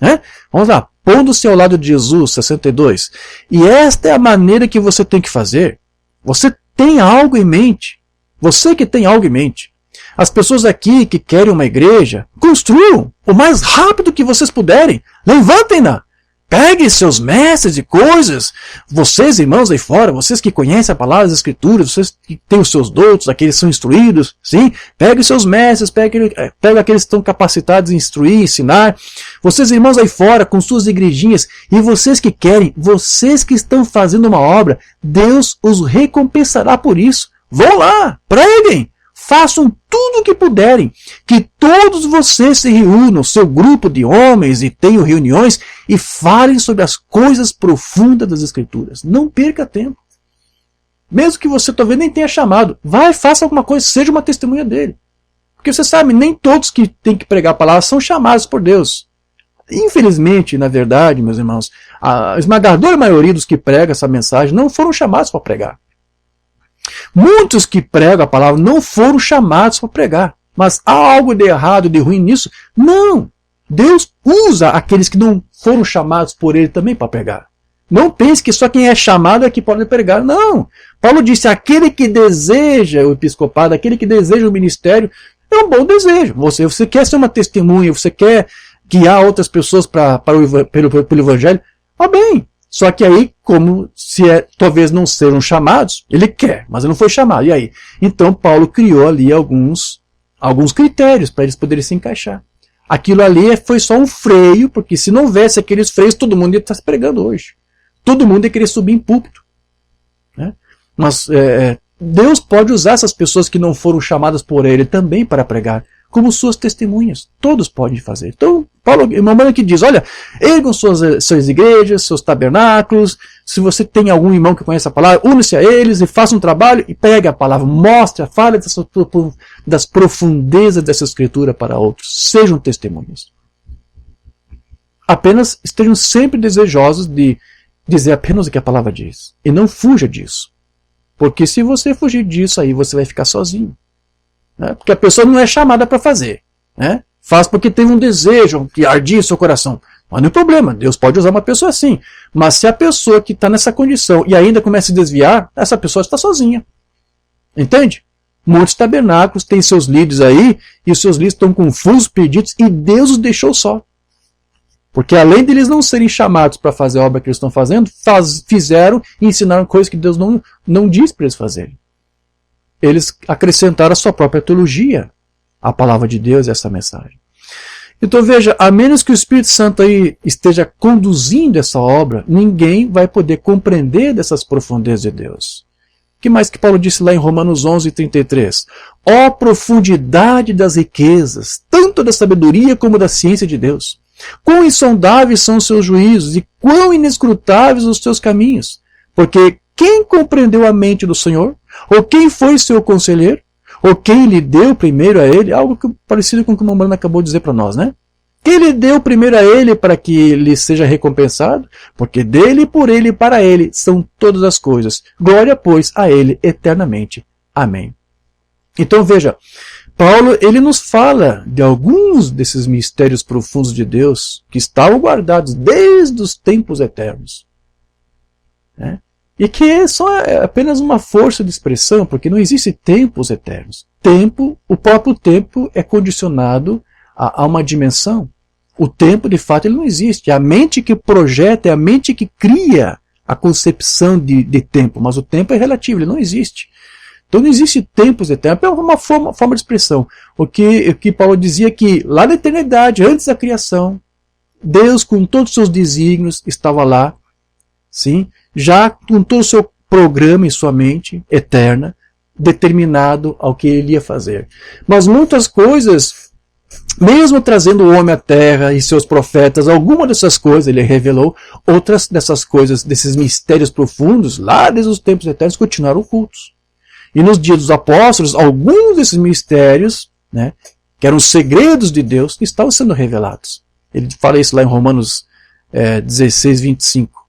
[SPEAKER 1] Né? Vamos lá. Pondo-se ao lado de Jesus, 62. E esta é a maneira que você tem que fazer. Você tem algo em mente. Você que tem algo em mente. As pessoas aqui que querem uma igreja, construam o mais rápido que vocês puderem. Levantem-na. Peguem seus mestres e coisas. Vocês, irmãos aí fora, vocês que conhecem a palavra das Escrituras, vocês que têm os seus doutos, aqueles que são instruídos, sim? Peguem seus mestres, peguem aqueles que estão capacitados em instruir, ensinar. Vocês, irmãos aí fora, com suas igrejinhas, e vocês que querem, vocês que estão fazendo uma obra, Deus os recompensará por isso. Vão lá, preguem. Façam tudo o que puderem, que todos vocês se reúnam, seu grupo de homens, e tenham reuniões, e falem sobre as coisas profundas das Escrituras. Não perca tempo. Mesmo que você talvez nem tenha chamado, vai, faça alguma coisa, seja uma testemunha dele. Porque você sabe, nem todos que têm que pregar a palavra são chamados por Deus. Infelizmente, na verdade, meus irmãos, a esmagadora maioria dos que pregam essa mensagem não foram chamados para pregar. Muitos que pregam a palavra não foram chamados para pregar. Mas há algo de errado, de ruim nisso? Não! Deus usa aqueles que não foram chamados por Ele também para pregar. Não pense que só quem é chamado é que pode pregar. Não! Paulo disse, aquele que deseja o episcopado, aquele que deseja o ministério, é um bom desejo. Você quer ser uma testemunha, você quer guiar outras pessoas pelo Evangelho? Bem! Só que aí, como talvez não sejam chamados, ele quer, mas ele não foi chamado. E aí? Então Paulo criou ali alguns critérios para eles poderem se encaixar. Aquilo ali foi só um freio, porque se não houvesse aqueles freios, todo mundo ia estar se pregando hoje. Todo mundo ia querer subir em púlpito. Né? Mas Deus pode usar essas pessoas que não foram chamadas por Ele também para pregar, como suas testemunhas. Todos podem fazer. Então, Paulo, uma maneira que diz, olha, ergam suas igrejas, seus tabernáculos, se você tem algum irmão que conhece a palavra, une-se a eles e faça um trabalho e pegue a palavra, mostre, fale das profundezas dessa escritura para outros. Sejam testemunhas. Apenas estejam sempre desejosos de dizer apenas o que a palavra diz. E não fuja disso. Porque se você fugir disso, aí você vai ficar sozinho. Né? Porque a pessoa não é chamada para fazer. Né? Faz porque teve um desejo que ardia em seu coração. Mas não é problema, Deus pode usar uma pessoa assim. Mas se a pessoa que está nessa condição e ainda começa a se desviar, essa pessoa está sozinha. Entende? Muitos tabernáculos têm seus líderes aí, e os seus líderes estão confusos, perdidos, e Deus os deixou só. Porque além de eles não serem chamados para fazer a obra que eles estão fazendo, fizeram e ensinaram coisas que Deus não diz para eles fazerem. Eles acrescentaram a sua própria teologia à palavra de Deus e essa mensagem. Então veja, a menos que o Espírito Santo aí esteja conduzindo essa obra, ninguém vai poder compreender dessas profundezas de Deus. O que mais que Paulo disse lá em Romanos 11:33? Ó profundidade das riquezas, tanto da sabedoria como da ciência de Deus! Quão insondáveis são os seus juízos e quão inescrutáveis os seus caminhos! Porque quem compreendeu a mente do Senhor? Ou quem foi seu conselheiro? Ou quem lhe deu primeiro a ele? Algo parecido com o que o Mambrano acabou de dizer para nós, né? Quem lhe deu primeiro a ele para que ele seja recompensado? Porque dele, por ele e para ele são todas as coisas. Glória, pois, a ele eternamente. Amém. Então veja, Paulo ele nos fala de alguns desses mistérios profundos de Deus que estavam guardados desde os tempos eternos. Né? E que é só apenas uma força de expressão, porque não existe tempos eternos. O próprio tempo é condicionado a uma dimensão. O tempo, de fato, ele não existe. É a mente que projeta, é a mente que cria a concepção de tempo, mas o tempo é relativo, ele não existe. Então não existe tempos eternos, é uma forma de expressão. O que Paulo dizia que lá na eternidade, antes da criação, Deus com todos os seus desígnios estava lá, sim, já com todo o seu programa em sua mente eterna, determinado ao que ele ia fazer. Mas muitas coisas, mesmo trazendo o homem à terra e seus profetas, alguma dessas coisas ele revelou, outras dessas coisas, desses mistérios profundos, lá desde os tempos eternos, continuaram ocultos. E nos dias dos apóstolos, alguns desses mistérios, né, que eram segredos de Deus, estavam sendo revelados. Ele fala isso lá em Romanos 16:25.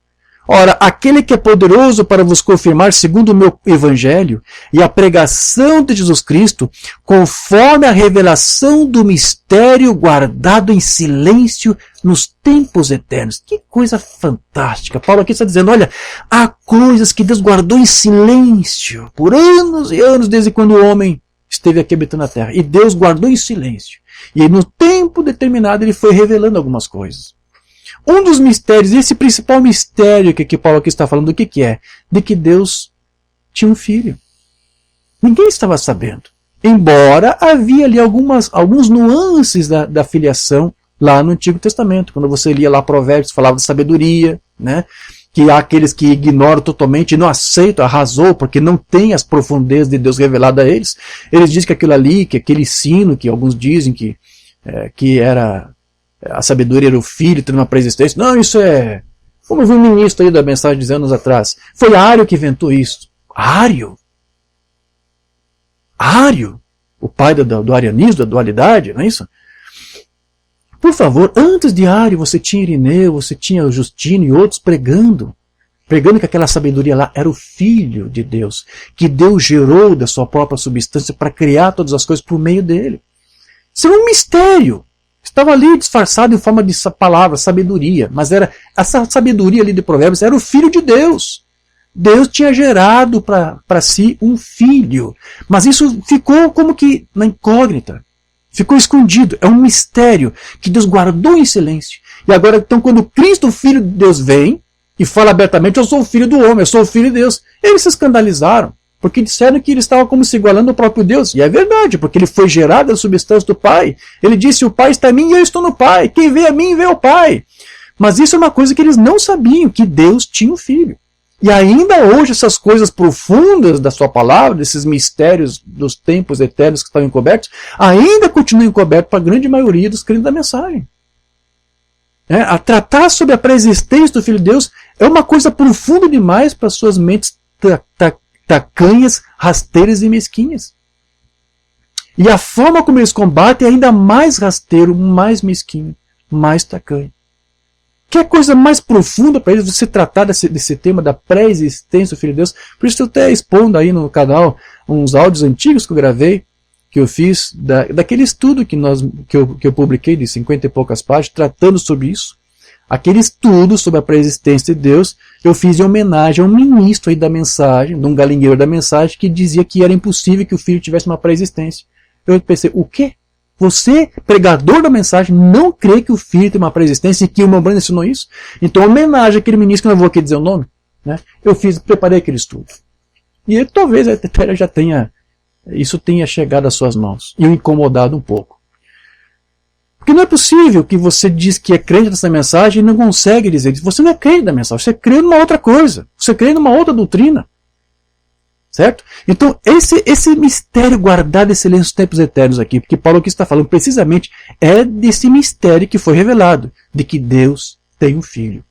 [SPEAKER 1] Ora, aquele que é poderoso para vos confirmar segundo o meu evangelho e a pregação de Jesus Cristo, conforme a revelação do mistério guardado em silêncio nos tempos eternos. Que coisa fantástica. Paulo aqui está dizendo, olha, há coisas que Deus guardou em silêncio por anos e anos, desde quando o homem esteve aqui habitando a terra. E Deus guardou em silêncio. E no tempo determinado ele foi revelando algumas coisas. Um dos mistérios, esse principal mistério que Paulo aqui está falando, do que é? De que Deus tinha um filho. Ninguém estava sabendo. Embora havia ali alguns nuances da filiação lá no Antigo Testamento. Quando você lia lá Provérbios, falava de sabedoria, né? Que há aqueles que ignoram totalmente e não aceitam, arrasou, porque não tem as profundezas de Deus revelado a eles. Eles dizem que aquilo ali, que aquele sino, que alguns dizem que era... a sabedoria era o filho, tendo uma pré-existência. Não, isso é... Como eu vi um ministro aí da mensagem de anos atrás. Foi Ário que inventou isso. Ário? Ário? O pai do arianismo, da dualidade, não é isso? Por favor, antes de Ário você tinha Irineu, você tinha Justino e outros pregando que aquela sabedoria lá era o Filho de Deus, que Deus gerou da sua própria substância para criar todas as coisas por meio dele. Isso é um mistério. Estava ali disfarçado em forma de palavra, sabedoria. Mas essa sabedoria ali de Provérbios era o Filho de Deus. Deus tinha gerado para si um filho. Mas isso ficou como que na incógnita. Ficou escondido. É um mistério que Deus guardou em silêncio. E agora, então, quando Cristo, o Filho de Deus, vem e fala abertamente, eu sou o Filho do homem, eu sou o Filho de Deus. Eles se escandalizaram. Porque disseram que ele estava como se igualando ao próprio Deus. E é verdade, porque ele foi gerado da substância do Pai. Ele disse, o Pai está em mim e eu estou no Pai. Quem vê a mim, vê o Pai. Mas isso é uma coisa que eles não sabiam, que Deus tinha um filho. E ainda hoje essas coisas profundas da sua palavra, desses mistérios dos tempos eternos que estão encobertos, ainda continuam encobertos para a grande maioria dos crentes da mensagem. A tratar sobre a pré-existência do Filho de Deus é uma coisa profunda demais para suas mentes tacanhas, rasteiras e mesquinhas. E a forma como eles combatem é ainda mais rasteiro, mais mesquinho, mais tacanho. Que coisa mais profunda para eles você tratar desse tema da pré-existência do Filho de Deus. Por isso eu até expondo aí no canal uns áudios antigos que eu gravei, que eu fiz, daquele estudo que eu publiquei de 50 e poucas páginas, tratando sobre isso. Aquele estudo sobre a pré-existência de Deus, eu fiz em homenagem a um ministro aí da mensagem, de um galinheiro da mensagem, que dizia que era impossível que o filho tivesse uma pré-existência. Eu pensei, o quê? Você, pregador da mensagem, não crê que o filho tem uma pré-existência e que o Mambrana ensinou isso? Então, em homenagem àquele ministro, que eu não vou aqui dizer o nome, né, preparei aquele estudo. E talvez até já isso tenha chegado às suas mãos e o incomodado um pouco. Porque não é possível que você diz que é crente nessa mensagem e não consegue dizer isso. Você não é crente da mensagem, você crê numa outra coisa. Você crê numa outra doutrina. Certo? Então, esse mistério guardado em silêncio nos tempos eternos aqui, porque Paulo aqui está falando precisamente, é desse mistério que foi revelado, de que Deus tem um filho.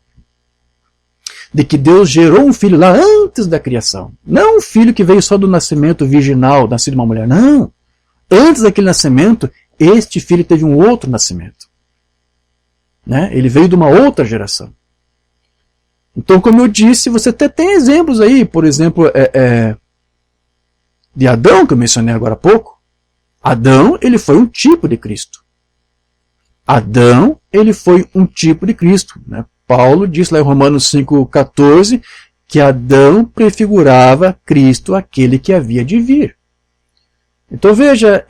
[SPEAKER 1] De que Deus gerou um filho lá antes da criação. Não um filho que veio só do nascimento virginal, nascido de uma mulher. Não. Antes daquele nascimento, este filho teve um outro nascimento. Né? Ele veio de uma outra geração. Então, como eu disse, você até tem exemplos aí, por exemplo, de Adão, que eu mencionei agora há pouco. Adão, ele foi um tipo de Cristo. Adão, ele foi um tipo de Cristo. Né? Paulo diz lá em Romanos 5,14 que Adão prefigurava Cristo, aquele que havia de vir. Então veja,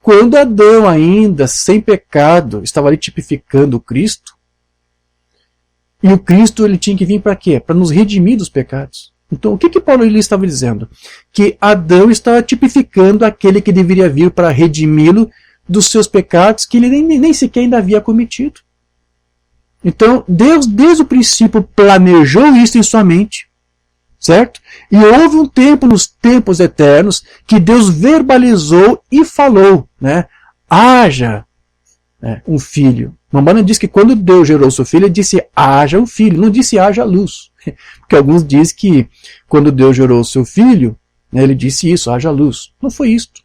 [SPEAKER 1] quando Adão ainda, sem pecado, estava ali tipificando o Cristo, e o Cristo ele tinha que vir para quê? Para nos redimir dos pecados. Então o que Paulo ali estava dizendo? Que Adão estava tipificando aquele que deveria vir para redimi-lo dos seus pecados que ele nem sequer ainda havia cometido. Então Deus desde o princípio planejou isso em sua mente. Certo? E houve um tempo nos tempos eternos que Deus verbalizou e falou, né? Haja um filho. Mamãe diz que quando Deus gerou seu filho, ele disse haja um filho, não disse haja luz. Porque alguns dizem que quando Deus gerou seu filho, né, ele disse isso, haja luz. Não foi isto.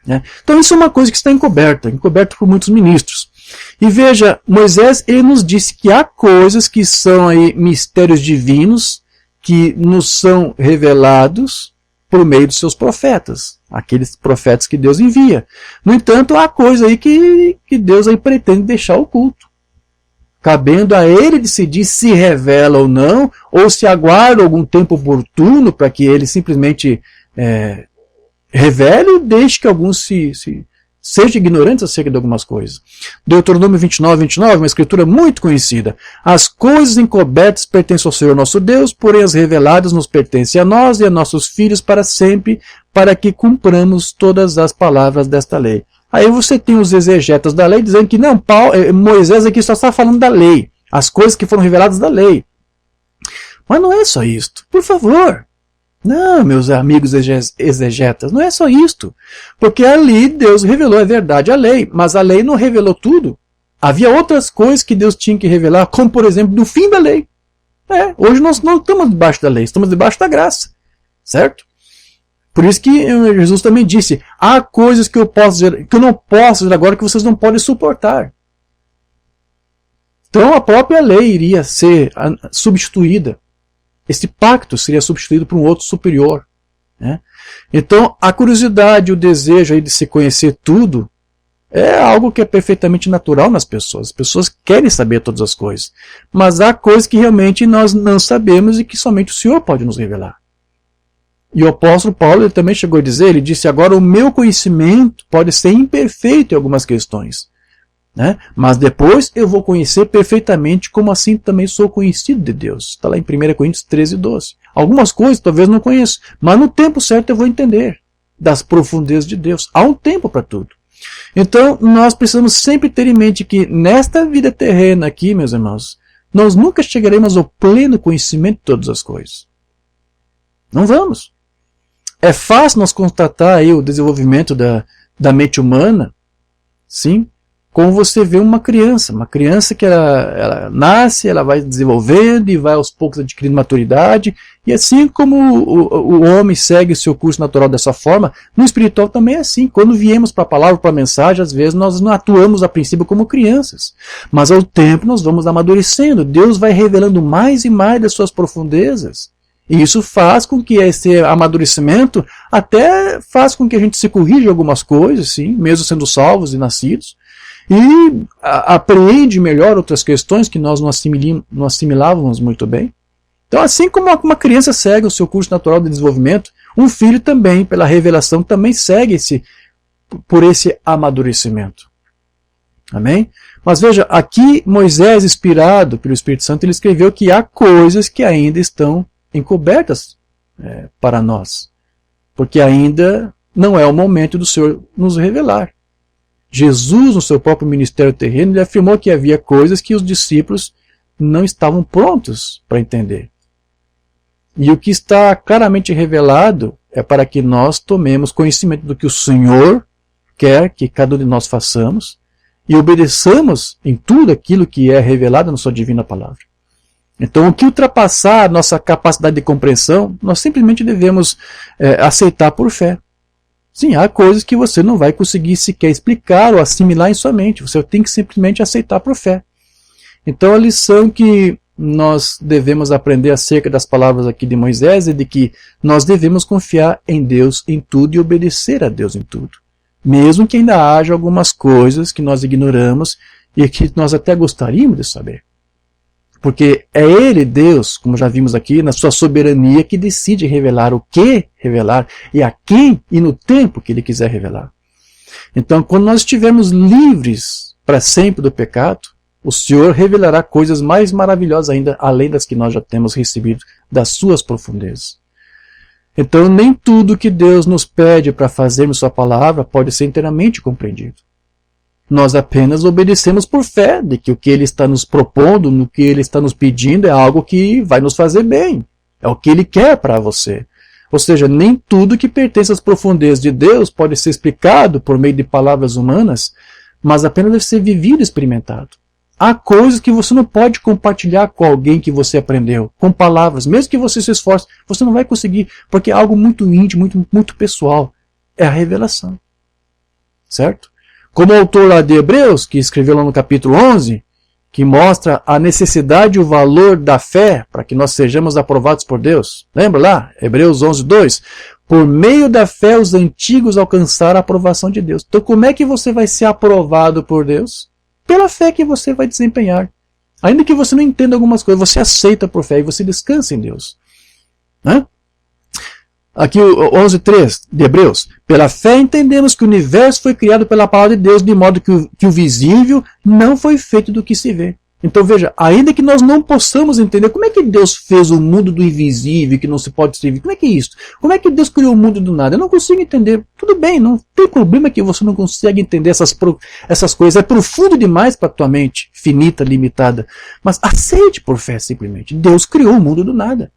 [SPEAKER 1] Né? Então isso é uma coisa que está encoberta por muitos ministros. E veja, Moisés ele nos disse que há coisas que são aí mistérios divinos, que nos são revelados por meio dos seus profetas, aqueles profetas que Deus envia. No entanto, há coisa aí que Deus aí pretende deixar oculto, cabendo a ele decidir se revela ou não, ou se aguarda algum tempo oportuno para que ele simplesmente revele ou deixe que alguns sejam ignorantes acerca de algumas coisas. Deuteronômio 29, uma escritura muito conhecida. As coisas encobertas pertencem ao Senhor nosso Deus, porém as reveladas nos pertencem a nós e a nossos filhos para sempre, para que cumpramos todas as palavras desta lei. Aí você tem os exegetas da lei dizendo que não, Moisés aqui só está falando da lei, as coisas que foram reveladas da lei. Mas não é só isto, por favor. Não, meus amigos exegetas, não é só isto. Porque ali Deus revelou, é verdade, a lei, mas a lei não revelou tudo. Havia outras coisas que Deus tinha que revelar, como por exemplo, do fim da lei. Hoje nós não estamos debaixo da lei, estamos debaixo da graça. Certo? Por isso que Jesus também disse, há coisas que eu não posso dizer agora que vocês não podem suportar. Então a própria lei iria ser substituída. Esse pacto seria substituído por um outro superior. Né? Então, a curiosidade, o desejo aí de se conhecer tudo é algo que é perfeitamente natural nas pessoas. As pessoas querem saber todas as coisas. Mas há coisas que realmente nós não sabemos e que somente o Senhor pode nos revelar. E o apóstolo Paulo ele também chegou a dizer, ele disse, agora o meu conhecimento pode ser imperfeito em algumas questões. Né? Mas depois eu vou conhecer perfeitamente como assim também sou conhecido de Deus. Está lá em 1 Coríntios 13:12. Algumas coisas talvez não conheço, mas no tempo certo eu vou entender das profundezas de Deus. Há um tempo para tudo. Então nós precisamos sempre ter em mente que nesta vida terrena aqui, meus irmãos, nós nunca chegaremos ao pleno conhecimento de todas as coisas. Não vamos. É fácil nós constatar aí o desenvolvimento da mente humana, sim, como você vê uma criança que ela nasce, ela vai desenvolvendo e vai aos poucos adquirindo maturidade, e assim como o homem segue o seu curso natural dessa forma, no espiritual também é assim. Quando viemos para a palavra, para a mensagem, às vezes nós não atuamos a princípio como crianças, mas ao tempo nós vamos amadurecendo, Deus vai revelando mais e mais das suas profundezas, e isso faz com que esse amadurecimento até faz com que a gente se corrija algumas coisas, sim, mesmo sendo salvos e nascidos. e apreende melhor outras questões que nós não assimilávamos muito bem. Então, assim como uma criança segue o seu curso natural de desenvolvimento, um filho também, pela revelação, também segue por esse amadurecimento. Amém? Mas veja, aqui Moisés, inspirado pelo Espírito Santo, ele escreveu que há coisas que ainda estão encobertas para nós. Porque ainda não é o momento do Senhor nos revelar. Jesus, no seu próprio ministério terreno, ele afirmou que havia coisas que os discípulos não estavam prontos para entender. E o que está claramente revelado é para que nós tomemos conhecimento do que o Senhor quer que cada um de nós façamos e obedeçamos em tudo aquilo que é revelado na sua divina palavra. Então, o que ultrapassar a nossa capacidade de compreensão, nós simplesmente devemos aceitar por fé. Sim, há coisas que você não vai conseguir sequer explicar ou assimilar em sua mente. Você tem que simplesmente aceitar por fé. Então, a lição que nós devemos aprender acerca das palavras aqui de Moisés é de que nós devemos confiar em Deus em tudo e obedecer a Deus em tudo. Mesmo que ainda haja algumas coisas que nós ignoramos e que nós até gostaríamos de saber. Porque é Ele, Deus, como já vimos aqui, na sua soberania, que decide revelar o que revelar e a quem e no tempo que Ele quiser revelar. Então, quando nós estivermos livres para sempre do pecado, o Senhor revelará coisas mais maravilhosas ainda, além das que nós já temos recebido das suas profundezas. Então, nem tudo que Deus nos pede para fazermos sua palavra pode ser inteiramente compreendido. Nós apenas obedecemos por fé de que o que Ele está nos propondo, no que Ele está nos pedindo, é algo que vai nos fazer bem. É o que Ele quer para você. Ou seja, nem tudo que pertence às profundezas de Deus pode ser explicado por meio de palavras humanas, mas apenas deve ser vivido e experimentado. Há coisas que você não pode compartilhar com alguém que você aprendeu, com palavras. Mesmo que você se esforce, você não vai conseguir, porque é algo muito íntimo, muito pessoal. É a revelação. Certo? Como o autor lá de Hebreus, que escreveu lá no capítulo 11, que mostra a necessidade e o valor da fé para que nós sejamos aprovados por Deus. Lembra lá? Hebreus 11, 2. Por meio da fé os antigos alcançaram a aprovação de Deus. Então como é que você vai ser aprovado por Deus? Pela fé que você vai desempenhar. Ainda que você não entenda algumas coisas, você aceita por fé e você descansa em Deus. Né? Aqui o 11.3 de Hebreus. Pela fé entendemos que o universo foi criado pela palavra de Deus, de modo que o visível não foi feito do que se vê. Então veja, ainda que nós não possamos entender como é que Deus fez o mundo do invisível, que não se pode servir, como é que é isso? Como é que Deus criou o mundo do nada? Eu não consigo entender. Tudo bem, não tem problema que você não consegue entender essas coisas. É profundo demais para a tua mente, finita, limitada. Mas aceite por fé simplesmente. Deus criou o mundo do nada.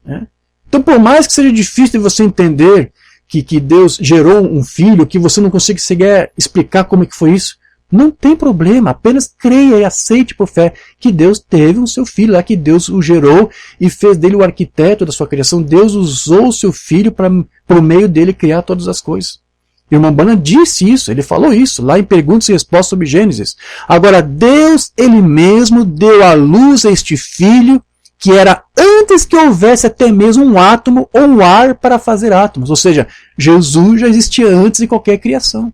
[SPEAKER 1] Né? Então por mais que seja difícil de você entender que Deus gerou um filho, que você não consiga sequer explicar como é que foi isso, não tem problema, apenas creia e aceite por fé que Deus teve um seu filho lá, que Deus o gerou e fez dele o arquiteto da sua criação. Deus usou o seu filho para, por meio dele, criar todas as coisas. E o irmão Branham disse isso, ele falou isso, lá em Perguntas e Respostas sobre Gênesis. Agora, Deus, Ele mesmo, deu à luz a este filho, que era antes que houvesse até mesmo um átomo ou um ar para fazer átomos. Ou seja, Jesus já existia antes de qualquer criação.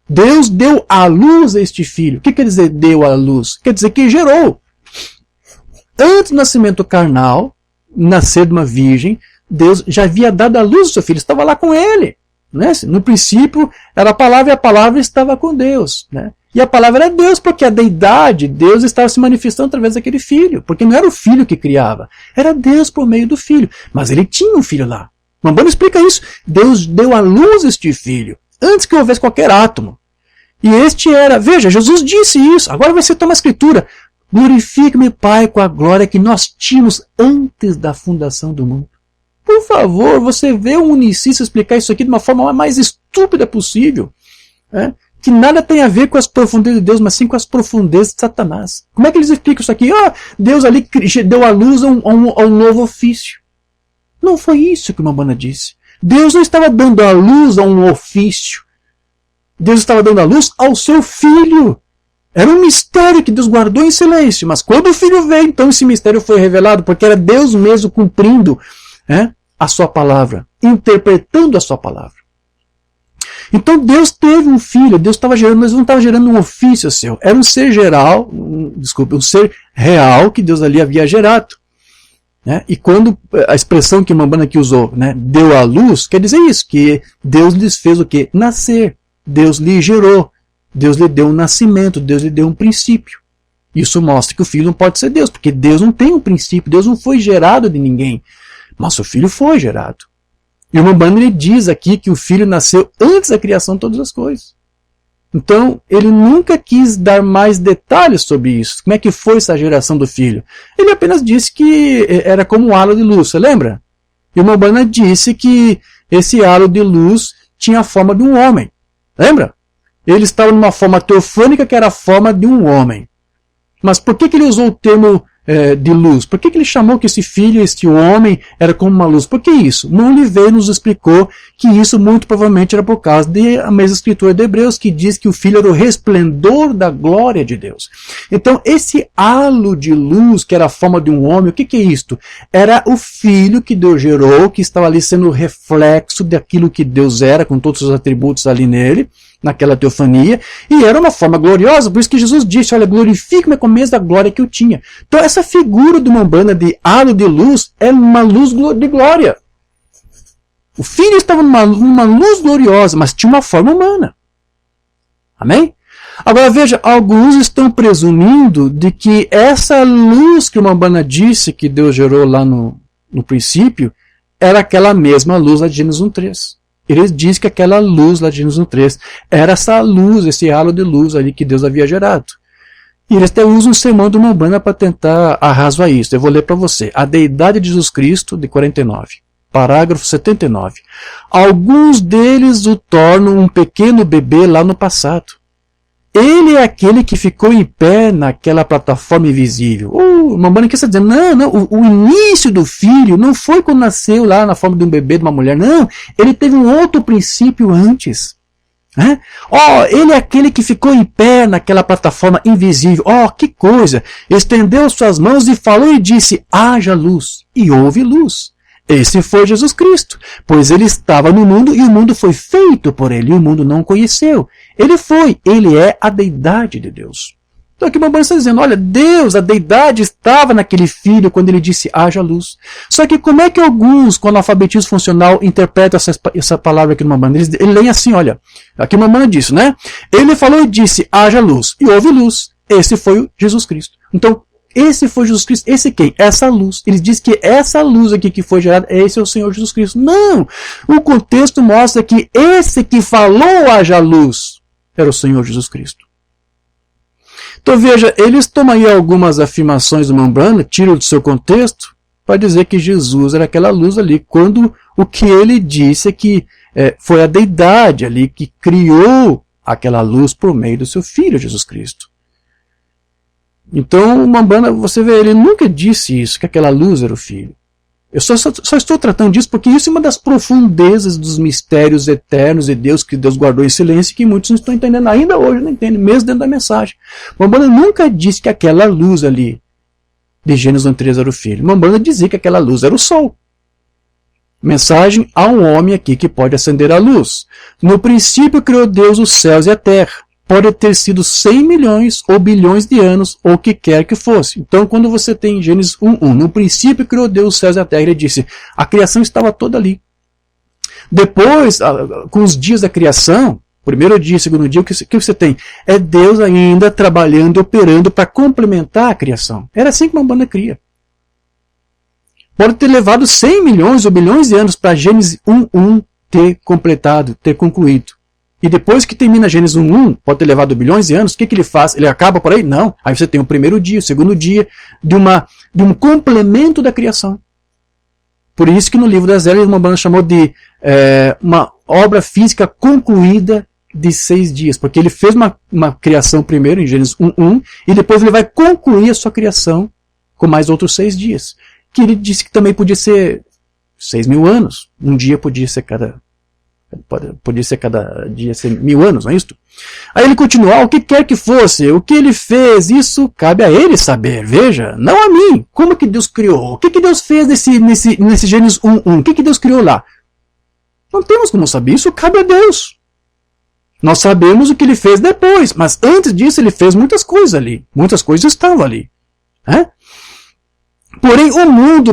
[SPEAKER 1] Deus deu à luz a este filho. O que quer dizer deu à luz? Quer dizer que gerou. Antes do nascimento carnal, nascer de uma virgem, Deus já havia dado à luz ao seu filho, estava lá com ele. Né? No princípio era a palavra e a palavra estava com Deus. Né? E a palavra era Deus, porque a deidade, Deus estava se manifestando através daquele filho. Porque não era o filho que criava, era Deus por meio do filho. Mas ele tinha um filho lá. Mambano explica isso. Deus deu à luz este filho, antes que houvesse qualquer átomo. E este era, veja, Jesus disse isso, agora vai citar uma escritura. Glorifique-me, Pai, com a glória que nós tínhamos antes da fundação do mundo. Por favor, você vê um unicista explicar isso aqui de uma forma mais estúpida possível. Né? Que nada tem a ver com as profundezas de Deus, mas sim com as profundezas de Satanás. Como é que eles explicam isso aqui? Deus ali deu à luz a um novo ofício. Não foi isso que o Mambana disse. Deus não estava dando à luz a um ofício. Deus estava dando à luz ao seu filho. Era um mistério que Deus guardou em silêncio. Mas quando o filho veio, então esse mistério foi revelado, porque era Deus mesmo cumprindo a sua palavra, interpretando a sua palavra. Então Deus teve um filho, Deus estava gerando, mas não estava gerando um ofício seu. Era um ser geral, um ser real que Deus ali havia gerado. Né? E quando a expressão que Mambana aqui usou, né, deu à luz, quer dizer isso, que Deus lhes fez o quê? Nascer. Deus lhe gerou. Deus lhe deu um nascimento, Deus lhe deu um princípio. Isso mostra que o filho não pode ser Deus, porque Deus não tem um princípio, Deus não foi gerado de ninguém. Mas o filho foi gerado. E o Mambana ele diz aqui que o filho nasceu antes da criação de todas as coisas. Então, ele nunca quis dar mais detalhes sobre isso. Como é que foi essa geração do filho? Ele apenas disse que era como um halo de luz, você lembra? E o Mambana disse que esse halo de luz tinha a forma de um homem. Lembra? Ele estava numa forma teofânica que era a forma de um homem. Mas por que ele usou o termo de luz? Por que ele chamou que esse filho, este homem, era como uma luz? Por que isso? Montlivet nos explicou que isso muito provavelmente era por causa da mesma escritura de Hebreus, que diz que o filho era o resplendor da glória de Deus. Então, esse halo de luz, que era a forma de um homem, o que é isto? Era o filho que Deus gerou, que estava ali sendo o reflexo daquilo que Deus era, com todos os atributos ali nele, naquela teofania, e era uma forma gloriosa, por isso que Jesus disse, olha, glorifique-me com a mesma glória que eu tinha. Então essa figura do Mambana de halo de luz é uma luz de glória. O filho estava numa luz gloriosa, mas tinha uma forma humana. Amém? Agora veja, alguns estão presumindo de que essa luz que o Mambana disse que Deus gerou lá no princípio, era aquela mesma luz lá de Gênesis 1:3. Ele diz que aquela luz lá de Gênesis 1:3 era essa luz, esse halo de luz ali que Deus havia gerado. E eles até usam um sermão do Mambana para tentar arrazoar isso. Eu vou ler para você. A Deidade de Jesus Cristo, de 49. Parágrafo 79. Alguns deles o tornam um pequeno bebê lá no passado. Ele é aquele que ficou em pé naquela plataforma invisível. O Mambana quer dizer, não, o início do filho não foi quando nasceu lá na forma de um bebê, de uma mulher, não. Ele teve um outro princípio antes. Ele é aquele que ficou em pé naquela plataforma invisível. Que coisa! Estendeu suas mãos e falou e disse, haja luz. E houve luz. Esse foi Jesus Cristo, pois ele estava no mundo e o mundo foi feito por ele, e o mundo não o conheceu. Ele é a deidade de Deus. Então aqui o Mambana está dizendo, olha, Deus, a deidade estava naquele filho quando ele disse, haja luz. Só que como é que alguns, com analfabetismo funcional, interpretam essa palavra aqui no Mambana? Eles leem assim, olha, aqui o Mambana disse, né? Ele falou e disse, haja luz, e houve luz. Esse foi o Jesus Cristo. Então, esse foi Jesus Cristo. Esse quem? Essa luz. Ele diz que essa luz aqui que foi gerada, esse é o Senhor Jesus Cristo. Não! O contexto mostra que esse que falou haja luz era o Senhor Jesus Cristo. Então veja, eles tomam aí algumas afirmações do Mambana, tiram do seu contexto, para dizer que Jesus era aquela luz ali, quando o que ele disse é que foi a deidade ali que criou aquela luz por meio do seu Filho Jesus Cristo. Então o Mambana, você vê, ele nunca disse isso, que aquela luz era o Filho. Eu só estou tratando disso porque isso é uma das profundezas dos mistérios eternos de Deus, que Deus guardou em silêncio, que muitos não estão entendendo ainda hoje, não entendem, mesmo dentro da mensagem. O Mambana nunca disse que aquela luz ali, de Gênesis 1:3 era o Filho. O Mambana dizia que aquela luz era o Sol. Mensagem a um homem aqui que pode acender a luz. No princípio criou Deus os céus e a terra. Pode ter sido 100 milhões ou bilhões de anos, ou o que quer que fosse. Então, quando você tem Gênesis 1:1, no princípio criou Deus os céus e a terra, ele disse, a criação estava toda ali. Depois, com os dias da criação, primeiro dia, segundo dia, o que você tem? É Deus ainda trabalhando, operando para complementar a criação. Era assim que uma banda cria. Pode ter levado 100 milhões ou bilhões de anos para Gênesis 1:1 ter completado, ter concluído. E depois que termina Gênesis 1:1, pode ter levado bilhões de anos, o que ele faz? Ele acaba por aí? Não. Aí você tem o primeiro dia, o segundo dia, de um complemento da criação. Por isso que no livro das Eras, uma banda chamou de uma obra física concluída de 6 dias. Porque ele fez uma criação primeiro, em Gênesis 1:1, e depois ele vai concluir a sua criação com mais outros 6 dias. Que ele disse que também podia ser 6.000 anos. Um dia podia ser cada dia ser 1.000 anos, não é isso? Aí ele continua, o que quer que fosse, o que ele fez, isso cabe a ele saber, veja, não a mim. Como que Deus criou? O que Deus fez nesse Gênesis 1:1? O que Deus criou lá? Não temos como saber, isso cabe a Deus. Nós sabemos o que ele fez depois, mas antes disso ele fez muitas coisas ali. Muitas coisas estavam ali. Porém, o mundo,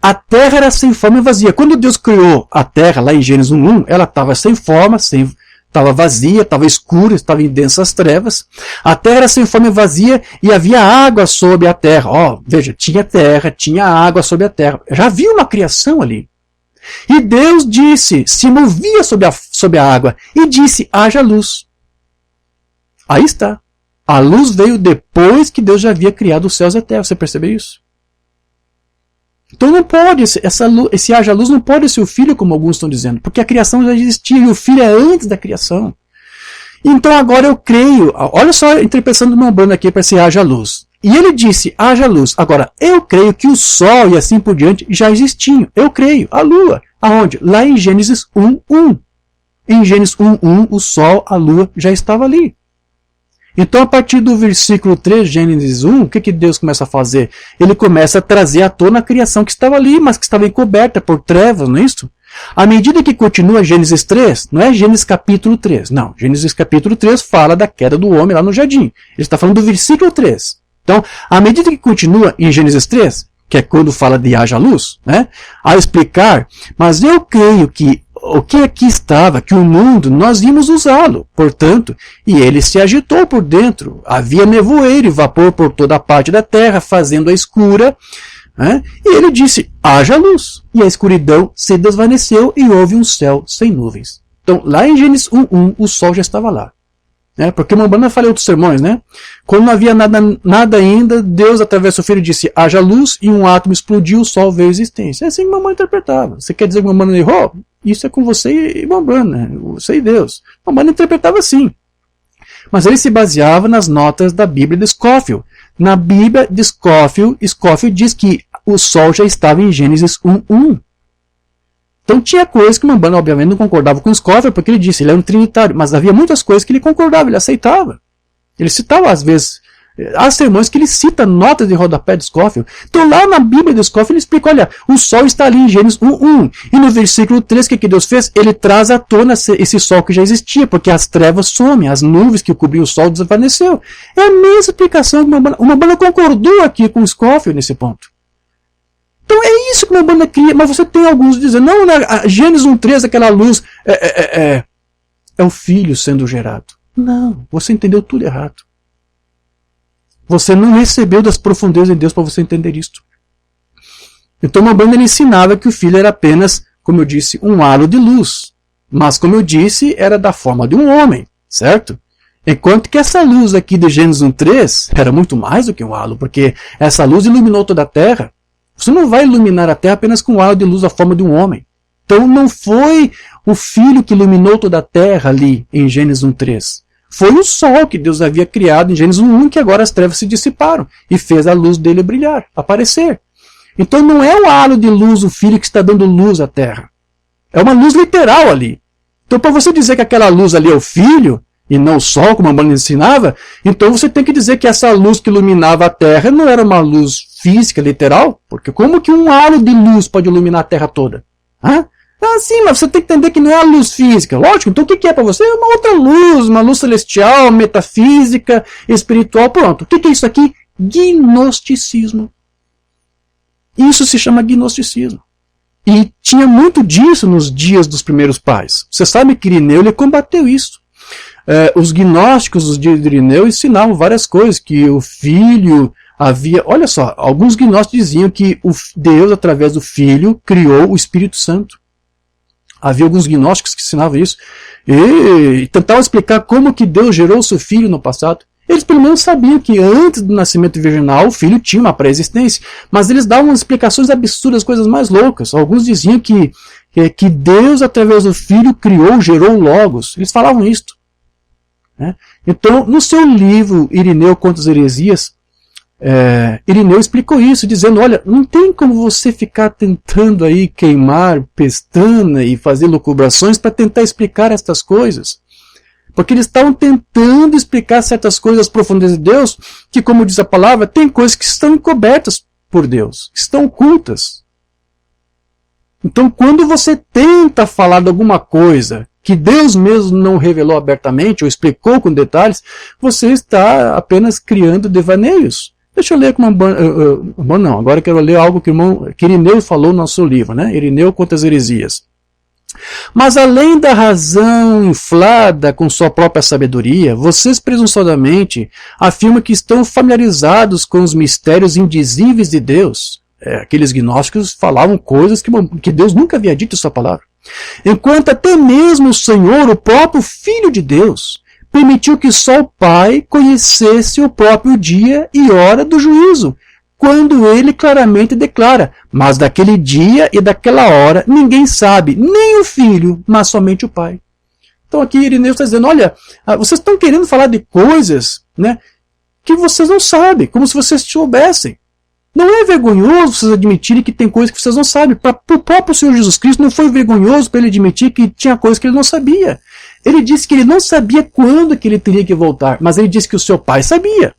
[SPEAKER 1] a terra era sem forma e vazia. Quando Deus criou a terra, lá em Gênesis 1:1, ela estava sem forma, estava vazia, estava escura, estava em densas trevas. A terra era sem forma e vazia e havia água sobre a terra. Veja, tinha terra, tinha água sobre a terra. Já havia uma criação ali. E Deus disse, se movia sobre a água e disse, haja luz. Aí está. A luz veio depois que Deus já havia criado os céus e a terra. Você percebeu isso? Então não pode, esse haja luz não pode ser o Filho, como alguns estão dizendo, porque a criação já existia e o Filho é antes da criação. Então agora eu creio, olha só a interpretação do Umbanda aqui para esse haja luz. E ele disse, haja luz. Agora, eu creio que o Sol e assim por diante já existiam. Eu creio. A Lua. Aonde? Lá em Gênesis 1:1. Em Gênesis 1:1, o Sol, a Lua já estava ali. Então, a partir do versículo 3, Gênesis 1, o que Deus começa a fazer? Ele começa a trazer à tona a criação que estava ali, mas que estava encoberta por trevas, não é isso? À medida que continua Gênesis 3, não é Gênesis capítulo 3, não. Gênesis capítulo 3 fala da queda do homem lá no jardim. Ele está falando do versículo 3. Então, à medida que continua em Gênesis 3, que é quando fala de haja luz, a explicar, mas eu creio que o que aqui estava, que o mundo, nós íamos usá-lo, portanto, e ele se agitou por dentro. Havia nevoeiro e vapor por toda a parte da terra, fazendo-a escura. E ele disse, haja luz. E a escuridão se desvaneceu e houve um céu sem nuvens. Então, lá em Gênesis 1:1, o sol já estava lá. Porque o Umbanda fala em outros sermões, Quando não havia nada ainda, Deus, através do Filho, disse, haja luz, e um átomo explodiu, o sol veio à existência. É assim que o Umbanda interpretava. Você quer dizer que o Umbanda errou? Isso é com você e o Umbanda, você e Deus. O Umbanda interpretava assim. Mas ele se baseava nas notas da Bíblia de Scofield. Na Bíblia de Scofield diz que o sol já estava em Gênesis 1:1. Então tinha coisas que o Umbanda obviamente não concordava com o Scofield, porque ele disse, ele era um trinitário, mas havia muitas coisas que ele concordava, ele aceitava. Ele citava às vezes, há sermões que ele cita notas de rodapé de Scofield. Então lá na Bíblia de Scofield ele explica, olha, o sol está ali em Gênesis 1:1. E no versículo 3, o que Deus fez? Ele traz à tona esse sol que já existia, porque as trevas somem, as nuvens que cobriam o sol desvaneceu. É a mesma explicação que o Umbanda concordou aqui com o Scofield nesse ponto. Então é isso que o Umbanda cria, mas você tem alguns dizendo, não, Gênesis 1:3, aquela luz é o Filho sendo gerado. Não, você entendeu tudo errado. Você não recebeu das profundezas de Deus para você entender isto. Então o Umbanda ensinava que o Filho era apenas, como eu disse, um halo de luz. Mas, como eu disse, era da forma de um homem, certo? Enquanto que essa luz aqui de Gênesis 1:3 era muito mais do que um halo, porque essa luz iluminou toda a terra. Você não vai iluminar a terra apenas com um halo de luz da forma de um homem. Então não foi o Filho que iluminou toda a terra ali em Gênesis 1:3. Foi o sol que Deus havia criado em Gênesis 1:1, que agora as trevas se dissiparam e fez a luz dele brilhar, aparecer. Então não é o halo de luz, o Filho, que está dando luz à terra. É uma luz literal ali. Então para você dizer que aquela luz ali é o Filho, e não o sol, como a Umbanda ensinava, então você tem que dizer que essa luz que iluminava a terra não era uma luz física, literal, porque como que um halo de luz pode iluminar a terra toda? Sim, mas você tem que entender que não é a luz física. Lógico, então o que é para você? É uma outra luz, uma luz celestial, metafísica, espiritual, pronto. O que é isso aqui? Gnosticismo. Isso se chama gnosticismo. E tinha muito disso nos dias dos primeiros pais. Você sabe que Irineu ele combateu isso. Os gnósticos dos dias de Irineu ensinavam várias coisas, que o Filho havia... Olha só, alguns gnósticos diziam que Deus, através do Filho, criou o Espírito Santo. Havia alguns gnósticos que ensinavam isso. E tentavam explicar como que Deus gerou o seu Filho no passado. Eles pelo menos sabiam que antes do nascimento virginal o Filho tinha uma pré-existência. Mas eles davam explicações absurdas, coisas mais loucas. Alguns diziam que Deus, através do Filho, criou, gerou o Logos. Eles falavam isto. Então, no seu livro Irineu contra as heresias, Irineu explicou isso, dizendo, olha, não tem como você ficar tentando aí queimar pestana e fazer lucubrações para tentar explicar estas coisas. Porque eles estavam tentando explicar certas coisas das profundezas de Deus, que, como diz a palavra, tem coisas que estão encobertas por Deus, que estão ocultas. Então, quando você tenta falar de alguma coisa que Deus mesmo não revelou abertamente ou explicou com detalhes, você está apenas criando devaneios. Deixa eu ler com agora eu quero ler algo que Irineu falou no nosso livro, né? Irineu contra as heresias. Mas além da razão inflada com sua própria sabedoria, vocês presunçosamente afirmam que estão familiarizados com os mistérios indizíveis de Deus. Aqueles gnósticos falavam coisas que Deus nunca havia dito em sua palavra. Enquanto até mesmo o Senhor, o próprio Filho de Deus, permitiu que só o Pai conhecesse o próprio dia e hora do juízo, quando ele claramente declara: mas daquele dia e daquela hora ninguém sabe, nem o Filho, mas somente o Pai. Então aqui Irineu está dizendo, olha, vocês estão querendo falar de coisas, né, que vocês não sabem, como se vocês soubessem. Não é vergonhoso vocês admitirem que tem coisas que vocês não sabem. Para o próprio Senhor Jesus Cristo não foi vergonhoso para ele admitir que tinha coisas que ele não sabia. Ele disse que ele não sabia quando que ele teria que voltar, mas ele disse que o seu Pai sabia.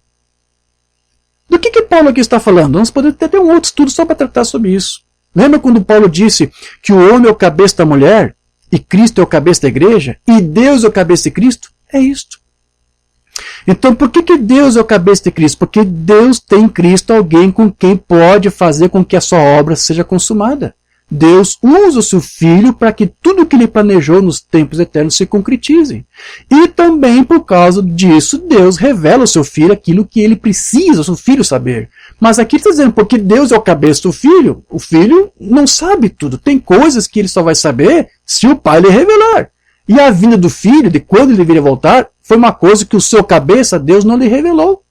[SPEAKER 1] Do que Paulo aqui está falando? Nós podemos ter até um outro estudo só para tratar sobre isso. Lembra quando Paulo disse que o homem é o cabeça da mulher, e Cristo é o cabeça da igreja, e Deus é o cabeça de Cristo? É isto. Então por que Deus é o cabeça de Cristo? Porque Deus tem em Cristo alguém com quem pode fazer com que a sua obra seja consumada. Deus usa o seu Filho para que tudo o que ele planejou nos tempos eternos se concretize. E também por causa disso, Deus revela ao seu Filho aquilo que ele precisa, o seu Filho, saber. Mas aqui está dizendo, porque Deus é o cabeça do Filho, o Filho não sabe tudo. Tem coisas que ele só vai saber se o Pai lhe revelar. E a vinda do Filho, de quando ele deveria voltar, foi uma coisa que o seu cabeça, Deus, não lhe revelou.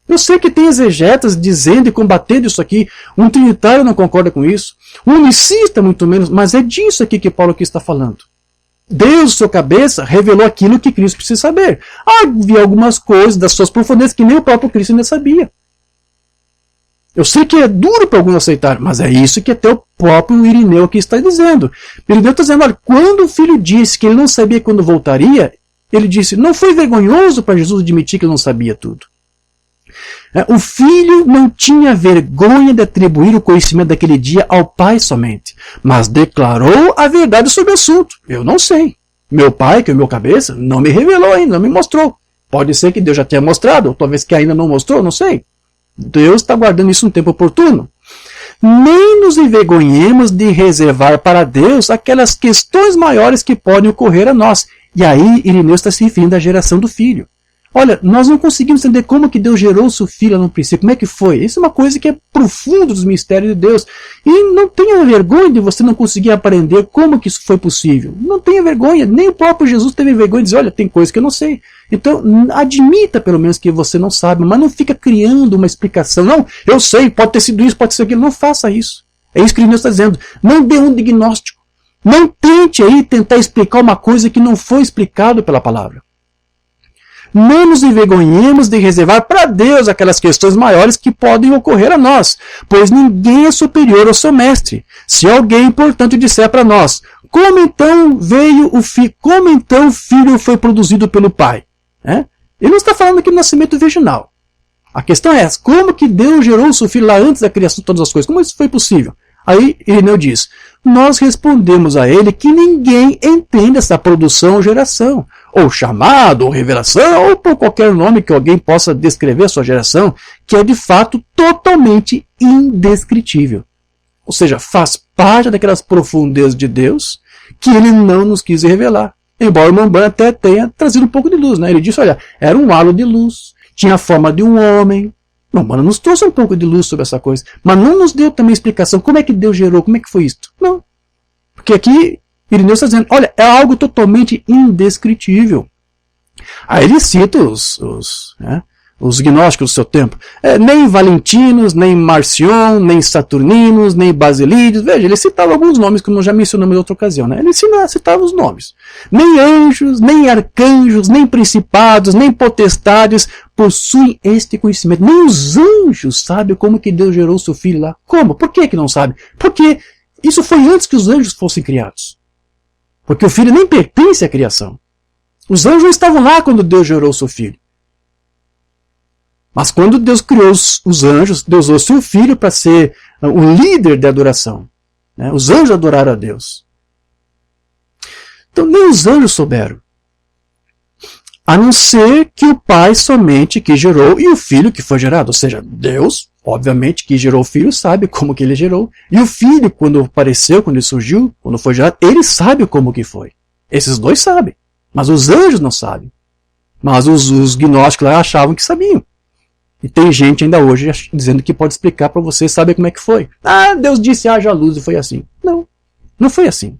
[SPEAKER 1] Eu sei que tem exegetas dizendo e combatendo isso aqui. Um trinitário não concorda com isso. Um unicista, muito menos. Mas é disso aqui que Paulo aqui está falando. Deus, sua cabeça, revelou aquilo que Cristo precisa saber. Havia algumas coisas das suas profundezas que nem o próprio Cristo ainda sabia. Eu sei que é duro para alguns aceitar, mas é isso que até o próprio Irineu aqui está dizendo. Irineu está dizendo, olha, quando o filho disse que ele não sabia quando voltaria, ele disse, não foi vergonhoso para Jesus admitir que ele não sabia tudo. O filho não tinha vergonha de atribuir o conhecimento daquele dia ao pai somente, mas declarou a verdade sobre o assunto. Eu não sei. Meu pai, que é o meu cabeça, não me revelou ainda, não me mostrou. Pode ser que Deus já tenha mostrado, ou talvez que ainda não mostrou, não sei. Deus está guardando isso um tempo oportuno. Nem nos envergonhemos de reservar para Deus aquelas questões maiores que podem ocorrer a nós. E aí Irineu está se referindo à geração do filho. Olha, nós não conseguimos entender como que Deus gerou o seu filho no princípio. Como é que foi? Isso é uma coisa que é profundo dos mistérios de Deus. E não tenha vergonha de você não conseguir aprender como que isso foi possível. Não tenha vergonha. Nem o próprio Jesus teve vergonha de dizer, olha, tem coisa que eu não sei. Então, admita pelo menos que você não sabe, mas não fica criando uma explicação. Não, eu sei, pode ter sido isso, pode ser aquilo. Não faça isso. É isso que Deus está dizendo. Não dê um diagnóstico. Não tente aí tentar explicar uma coisa que não foi explicado pela palavra. Não nos envergonhemos de reservar para Deus aquelas questões maiores que podem ocorrer a nós, pois ninguém é superior ao seu mestre. Se alguém, portanto, disser para nós, como então o filho foi produzido pelo pai? Ele não está falando aqui do nascimento virginal. A questão é essa, como que Deus gerou o seu filho lá antes da criação de todas as coisas? Como isso foi possível? Aí Irineu diz, nós respondemos a ele que ninguém entende essa produção ou geração, ou chamado, ou revelação, ou por qualquer nome que alguém possa descrever a sua geração, que é de fato totalmente indescritível. Ou seja, faz parte daquelas profundezas de Deus que ele não nos quis revelar. Embora o Mambana até tenha trazido um pouco de luz, né? Ele disse, olha, era um halo de luz, tinha a forma de um homem. O Mambana nos trouxe um pouco de luz sobre essa coisa, mas não nos deu também explicação como é que Deus gerou, como é que foi isto. Não. Porque aqui Irineu está dizendo, olha, é algo totalmente indescritível. Aí ele cita os gnósticos do seu tempo. Nem Valentinos, nem Marcion, nem Saturninos, nem Basilídeos. Veja, ele citava alguns nomes que nós já mencionamos em outra ocasião. Né? Ele citava os nomes. Nem anjos, nem arcanjos, nem principados, nem potestades possuem este conhecimento. Nem os anjos sabem como que Deus gerou o seu filho lá. Como? Por que não sabe? Porque isso foi antes que os anjos fossem criados. Porque o filho nem pertence à criação. Os anjos não estavam lá quando Deus gerou o seu filho. Mas quando Deus criou os anjos, Deus usou o seu filho para ser o líder da adoração. Os anjos adoraram a Deus. Então nem os anjos souberam. A não ser que o Pai somente que gerou e o Filho que foi gerado. Ou seja, Deus, obviamente, que gerou o Filho, sabe como que ele gerou. E o Filho, quando apareceu, quando ele surgiu, quando foi gerado, ele sabe como que foi. Esses dois sabem. Mas os anjos não sabem. Mas os gnósticos lá achavam que sabiam. E tem gente ainda hoje dizendo que pode explicar para você, sabe como é que foi. Ah, Deus disse haja luz e foi assim. Não, não foi assim.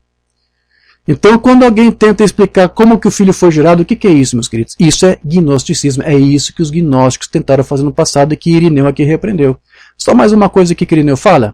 [SPEAKER 1] Então, quando alguém tenta explicar como que o Filho foi gerado, o que é isso, meus queridos? Isso é gnosticismo. É isso que os gnósticos tentaram fazer no passado e que Irineu aqui repreendeu. Só mais uma coisa aqui que Irineu fala.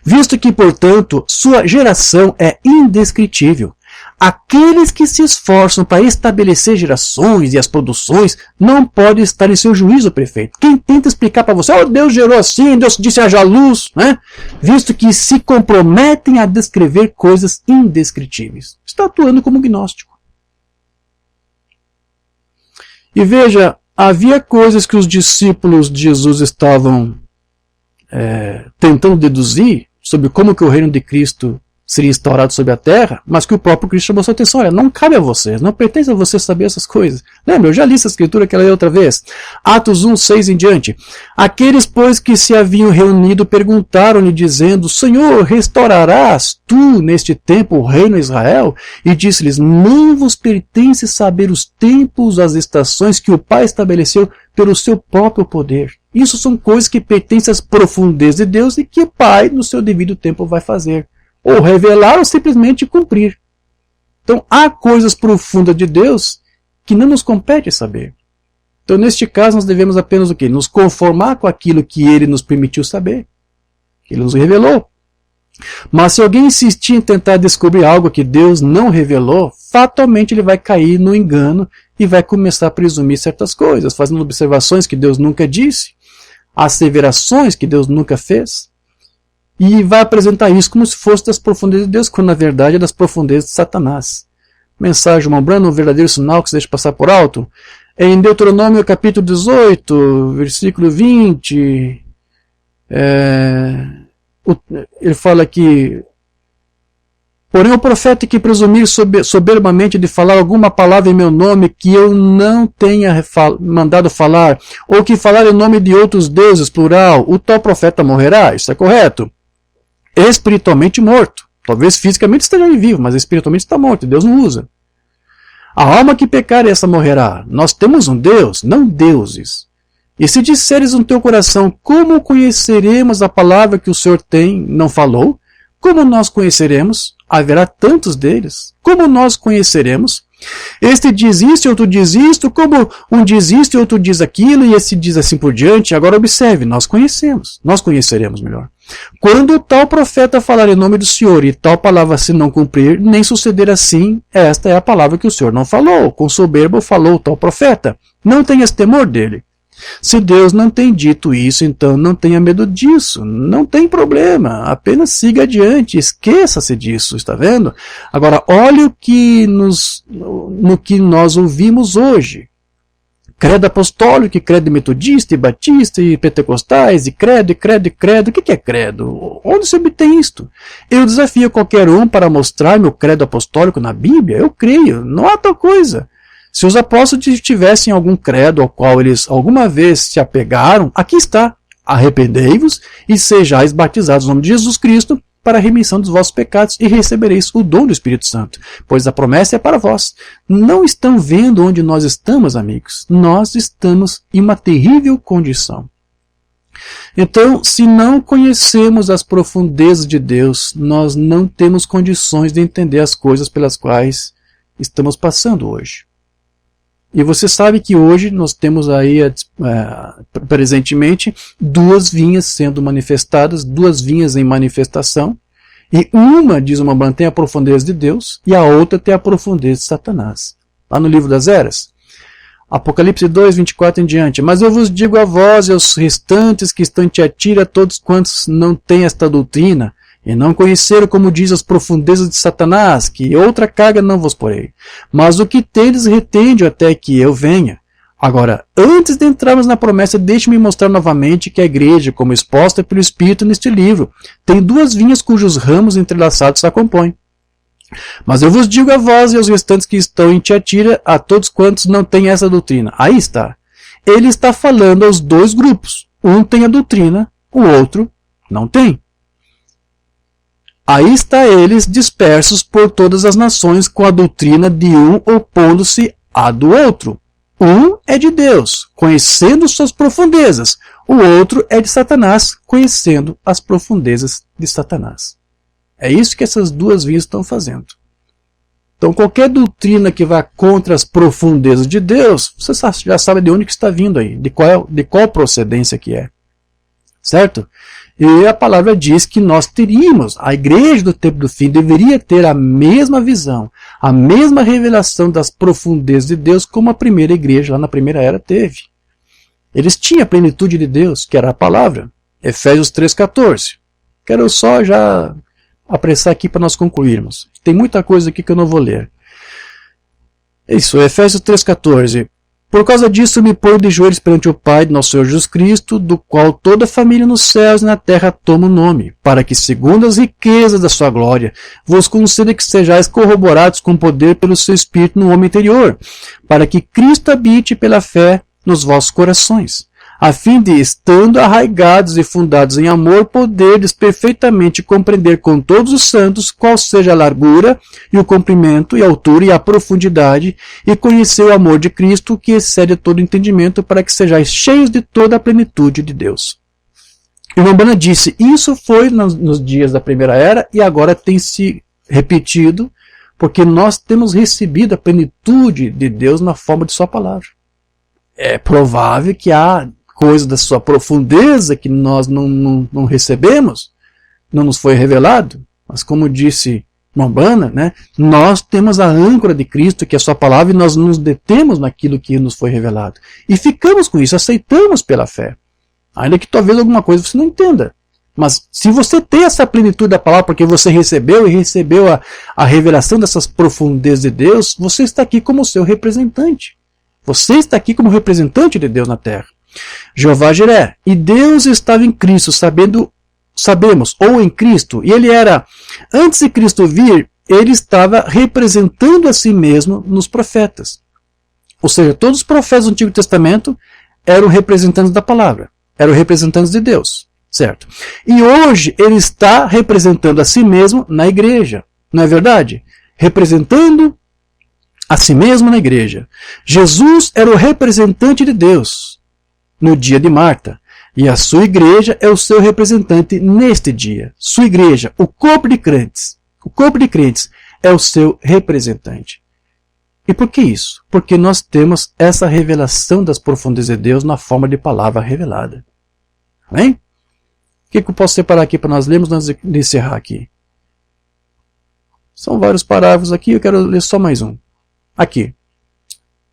[SPEAKER 1] Visto que, portanto, sua geração é indescritível. Aqueles que se esforçam para estabelecer gerações e as produções não podem estar em seu juízo perfeito. Quem tenta explicar para você, Deus gerou assim, Deus disse haja luz, né? Visto que se comprometem a descrever coisas indescritíveis. Está atuando como gnóstico. E veja, havia coisas que os discípulos de Jesus estavam tentando deduzir sobre como que o reino de Cristo seria instaurado sobre a terra, mas que o próprio Cristo chamou sua atenção. Olha, não cabe a vocês, não pertence a vocês saber essas coisas. Lembra, eu já li essa escritura que ela leu outra vez. Atos 1, 6 em diante. Aqueles, pois, que se haviam reunido, perguntaram-lhe, dizendo, Senhor, restaurarás tu, neste tempo, o reino de Israel? E disse-lhes, não vos pertence saber os tempos, as estações que o Pai estabeleceu pelo seu próprio poder. Isso são coisas que pertencem às profundezas de Deus e que o Pai, no seu devido tempo, vai fazer. Ou revelar ou simplesmente cumprir. Então há coisas profundas de Deus que não nos compete saber. Então neste caso nós devemos apenas o quê? Nos conformar com aquilo que Ele nos permitiu saber. Que Ele nos revelou. Mas se alguém insistir em tentar descobrir algo que Deus não revelou, fatalmente ele vai cair no engano e vai começar a presumir certas coisas, fazendo observações que Deus nunca disse, asseverações que Deus nunca fez. E vai apresentar isso como se fosse das profundezas de Deus, quando na verdade é das profundezas de Satanás. Mensagem Mombrano, um verdadeiro sinal que se deixa passar por alto. Em Deuteronômio capítulo 18, versículo 20, ele fala que porém o profeta que presumir soberbamente de falar alguma palavra em meu nome que eu não tenha mandado falar, ou que falar em nome de outros deuses, plural, o tal profeta morrerá. Isso é correto. Espiritualmente morto. Talvez fisicamente esteja vivo, mas espiritualmente está morto. Deus não usa. A alma que pecar, essa morrerá. Nós temos um Deus, não deuses. E se disseres no teu coração, como conheceremos a palavra que o Senhor não falou? Como nós conheceremos? Haverá tantos deles. Como nós conheceremos? Este diz isto e outro diz isto, como um diz isto e outro diz aquilo, e esse diz assim por diante. Agora observe, nós conheceremos melhor. Quando tal profeta falar em nome do Senhor e tal palavra se não cumprir, nem suceder assim, esta é a palavra que o Senhor não falou. Com soberba falou tal profeta. Não tenhas temor dele. Se Deus não tem dito isso, então não tenha medo disso. Não tem problema. Apenas siga adiante. Esqueça-se disso. Está vendo? Agora, olhe no que nós ouvimos hoje. Credo apostólico, e credo metodista, e batista, e pentecostais, e credo, e credo, e credo. O que é credo? Onde se obtém isto? Eu desafio qualquer um para mostrar meu credo apostólico na Bíblia. Eu creio. Não há tal coisa. Se os apóstolos tivessem algum credo ao qual eles alguma vez se apegaram, aqui está. Arrependei-vos e sejais batizados no nome de Jesus Cristo para a remissão dos vossos pecados e recebereis o dom do Espírito Santo, pois a promessa é para vós. Não estão vendo onde nós estamos, amigos. Nós estamos em uma terrível condição. Então, se não conhecemos as profundezas de Deus, nós não temos condições de entender as coisas pelas quais estamos passando hoje. E você sabe que hoje nós temos aí, presentemente, duas vinhas sendo manifestadas, duas vinhas em manifestação, e uma, diz uma banda, tem a profundeza de Deus, e a outra tem a profundeza de Satanás. Lá no livro das Eras, Apocalipse 2, 24 em diante. Mas eu vos digo a vós e aos restantes que estão em Tiatira, todos quantos não têm esta doutrina, e não conheceram, como diz, as profundezas de Satanás, que outra carga não vos porei. Mas o que tendes retende até que eu venha. Agora, antes de entrarmos na promessa, deixe-me mostrar novamente que a igreja, como exposta pelo Espírito neste livro, tem duas vinhas cujos ramos entrelaçados a compõem. Mas eu vos digo a vós e aos restantes que estão em Tiatira, a todos quantos não têm essa doutrina. Aí está. Ele está falando aos dois grupos. Um tem a doutrina, o outro não tem. Aí está eles dispersos por todas as nações com a doutrina de um opondo-se à do outro. Um é de Deus, conhecendo suas profundezas. O outro é de Satanás, conhecendo as profundezas de Satanás. É isso que essas duas vias estão fazendo. Então qualquer doutrina que vá contra as profundezas de Deus, você já sabe de onde que está vindo aí, de qual procedência que é. Certo? E a palavra diz que nós teríamos, a igreja do tempo do fim deveria ter a mesma visão, a mesma revelação das profundezas de Deus como a primeira igreja lá na primeira era teve. Eles tinham a plenitude de Deus, que era a palavra. Efésios 3,14. Quero só já apressar aqui para nós concluirmos. Tem muita coisa aqui que eu não vou ler. Isso, Efésios 3,14. Por causa disso me ponho de joelhos perante o Pai de nosso Senhor Jesus Cristo, do qual toda a família nos céus e na terra toma o nome, para que, segundo as riquezas da sua glória, vos conceda que sejais corroborados com poder pelo seu Espírito no homem interior, para que Cristo habite pela fé nos vossos corações, a fim de, estando arraigados e fundados em amor, poderdes perfeitamente compreender com todos os santos qual seja a largura e o comprimento e a altura e a profundidade, e conhecer o amor de Cristo, que excede todo entendimento, para que sejais cheios de toda a plenitude de Deus. E Rambana disse, isso foi nos dias da primeira era e agora tem se repetido, porque nós temos recebido a plenitude de Deus na forma de sua palavra. É provável que há coisa da sua profundeza que nós não recebemos, não nos foi revelado, mas como disse Rambana, né, nós temos a âncora de Cristo, que é a sua palavra, e nós nos detemos naquilo que nos foi revelado. E ficamos com isso, aceitamos pela fé. Ainda que talvez alguma coisa você não entenda. Mas se você tem essa plenitude da palavra, porque você recebeu a revelação dessas profundezas de Deus, você está aqui como seu representante. Você está aqui como representante de Deus na terra. Jeová Jiré, e Deus estava em Cristo, sabemos, ou em Cristo, e ele era, antes de Cristo vir, ele estava representando a si mesmo nos profetas. Ou seja, todos os profetas do Antigo Testamento eram representantes da palavra, eram representantes de Deus, certo? E hoje ele está representando a si mesmo na igreja, não é verdade? Representando a si mesmo na igreja. Jesus era o representante de Deus no dia de Marta, e a sua igreja é o seu representante neste dia. Sua igreja, o corpo de crentes é o seu representante. E por que isso? Porque nós temos essa revelação das profundezas de Deus na forma de palavra revelada. Amém? O que eu posso separar aqui para nós lermos antes de encerrar aqui? São vários parágrafos aqui, eu quero ler só mais um. Aqui.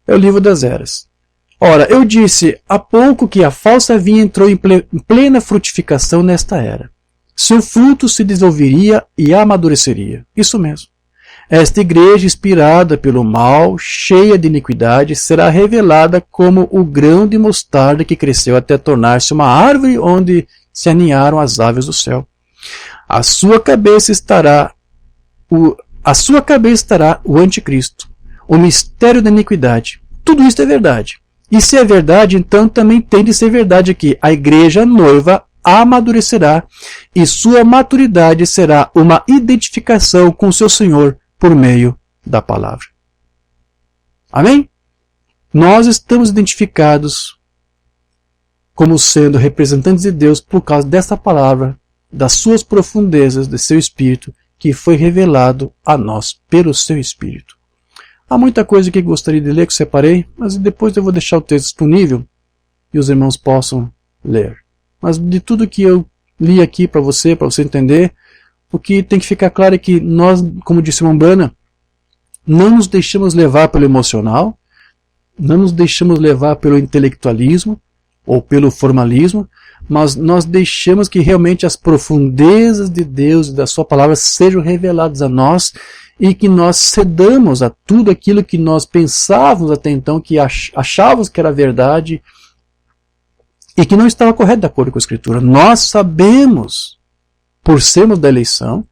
[SPEAKER 1] É o livro das eras. Ora, eu disse há pouco que a falsa vinha entrou em plena frutificação nesta era. Seu fruto se desenvolveria e amadureceria. Isso mesmo. Esta igreja, inspirada pelo mal, cheia de iniquidade, será revelada como o grão de mostarda que cresceu até tornar-se uma árvore onde se aninharam as aves do céu. A sua cabeça estará o anticristo, o mistério da iniquidade. Tudo isso é verdade. E se é verdade, então também tem de ser verdade aqui. A igreja noiva amadurecerá e sua maturidade será uma identificação com seu Senhor por meio da palavra. Amém? Nós estamos identificados como sendo representantes de Deus por causa dessa palavra, das suas profundezas, de seu Espírito, que foi revelado a nós pelo seu Espírito. Há muita coisa que eu gostaria de ler que eu separei, mas depois eu vou deixar o texto disponível e os irmãos possam ler. Mas de tudo que eu li aqui para você entender, o que tem que ficar claro é que nós, como disse Rambana, não nos deixamos levar pelo emocional, não nos deixamos levar pelo intelectualismo ou pelo formalismo, mas nós deixamos que realmente as profundezas de Deus e da sua palavra sejam reveladas a nós e que nós cedamos a tudo aquilo que nós pensávamos até então, que achávamos que era verdade e que não estava correto de acordo com a Escritura. Nós sabemos, por sermos da eleição,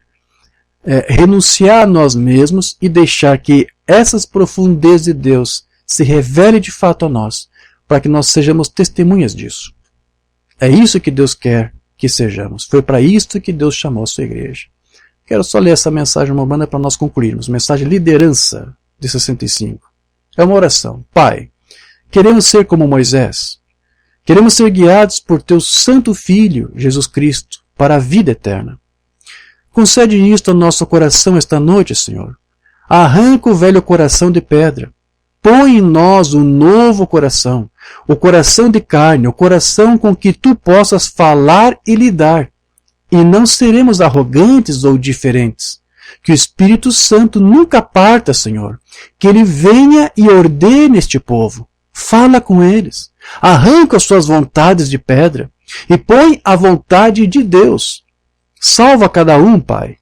[SPEAKER 1] renunciar a nós mesmos e deixar que essas profundezas de Deus se revelem de fato a nós, para que nós sejamos testemunhas disso. É isso que Deus quer que sejamos. Foi para isso que Deus chamou a sua igreja. Quero só ler essa mensagem urbana para nós concluirmos. Mensagem liderança de 65. É uma oração. Pai, queremos ser como Moisés. Queremos ser guiados por teu santo Filho, Jesus Cristo, para a vida eterna. Concede isto ao nosso coração esta noite, Senhor. Arranca o velho coração de pedra. Põe em nós um novo coração, o coração de carne, o coração com que tu possas falar e lidar. E não seremos arrogantes ou diferentes. Que o Espírito Santo nunca parta, Senhor. Que ele venha e ordene este povo. Fala com eles. Arranca as suas vontades de pedra e põe a vontade de Deus. Salva cada um, Pai.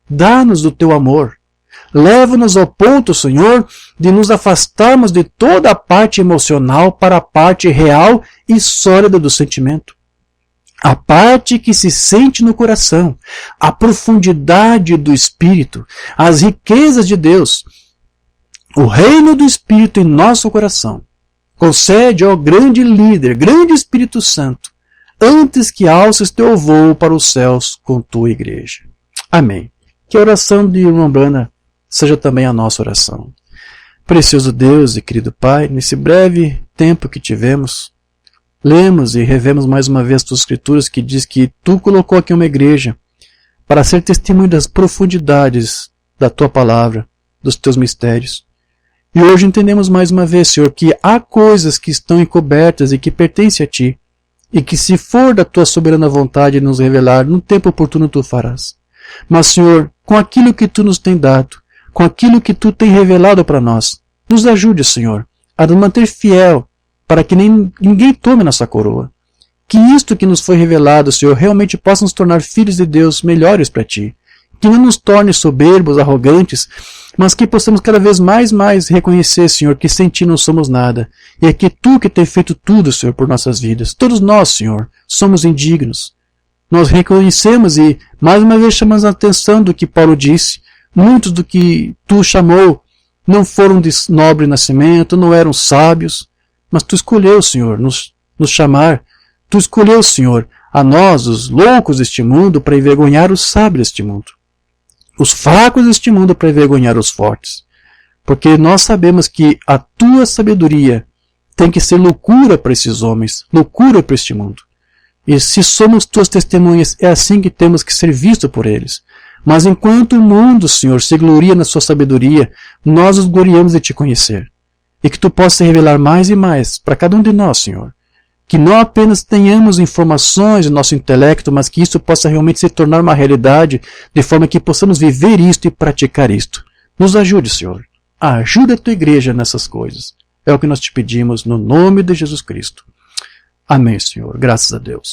[SPEAKER 1] Dá-nos do teu amor. Leva-nos ao ponto, Senhor, de nos afastarmos de toda a parte emocional para a parte real e sólida do sentimento. A parte que se sente no coração, a profundidade do Espírito, as riquezas de Deus, o reino do Espírito em nosso coração. Concede ao grande líder, grande Espírito Santo, antes que alces teu voo para os céus com tua igreja. Amém. Que a oração de irmã Brana seja também a nossa oração. Precioso Deus e querido Pai, nesse breve tempo que tivemos, lemos e revemos mais uma vez as tuas escrituras que diz que tu colocou aqui uma igreja para ser testemunho das profundidades da tua palavra, dos teus mistérios. E hoje entendemos mais uma vez, Senhor, que há coisas que estão encobertas e que pertencem a ti, e que se for da tua soberana vontade nos revelar, no tempo oportuno tu farás. Mas, Senhor, com aquilo que tu nos tem dado, com aquilo que tu tem revelado para nós, nos ajude, Senhor, a nos manter fiel, para que ninguém tome nossa coroa. Que isto que nos foi revelado, Senhor, realmente possa nos tornar filhos de Deus melhores para ti. Que não nos torne soberbos, arrogantes, mas que possamos cada vez mais reconhecer, Senhor, que sem ti não somos nada. E é que tu que tem feito tudo, Senhor, por nossas vidas. Todos nós, Senhor, somos indignos. Nós reconhecemos e mais uma vez chamamos a atenção do que Paulo disse. Muitos do que tu chamou não foram de nobre nascimento, não eram sábios, mas tu escolheu, Senhor, nos chamar. Tu escolheu, Senhor, a nós, os loucos deste mundo, para envergonhar os sábios deste mundo. Os fracos deste mundo para envergonhar os fortes. Porque nós sabemos que a tua sabedoria tem que ser loucura para esses homens, loucura para este mundo. E se somos tuas testemunhas, é assim que temos que ser vistos por eles. Mas enquanto o mundo, Senhor, se gloria na sua sabedoria, nós os gloriamos de te conhecer. E que tu possas se revelar mais e mais para cada um de nós, Senhor. Que não apenas tenhamos informações no nosso intelecto, mas que isso possa realmente se tornar uma realidade, de forma que possamos viver isto e praticar isto. Nos ajude, Senhor. Ajuda a tua igreja nessas coisas. É o que nós te pedimos no nome de Jesus Cristo. Amém, Senhor. Graças a Deus.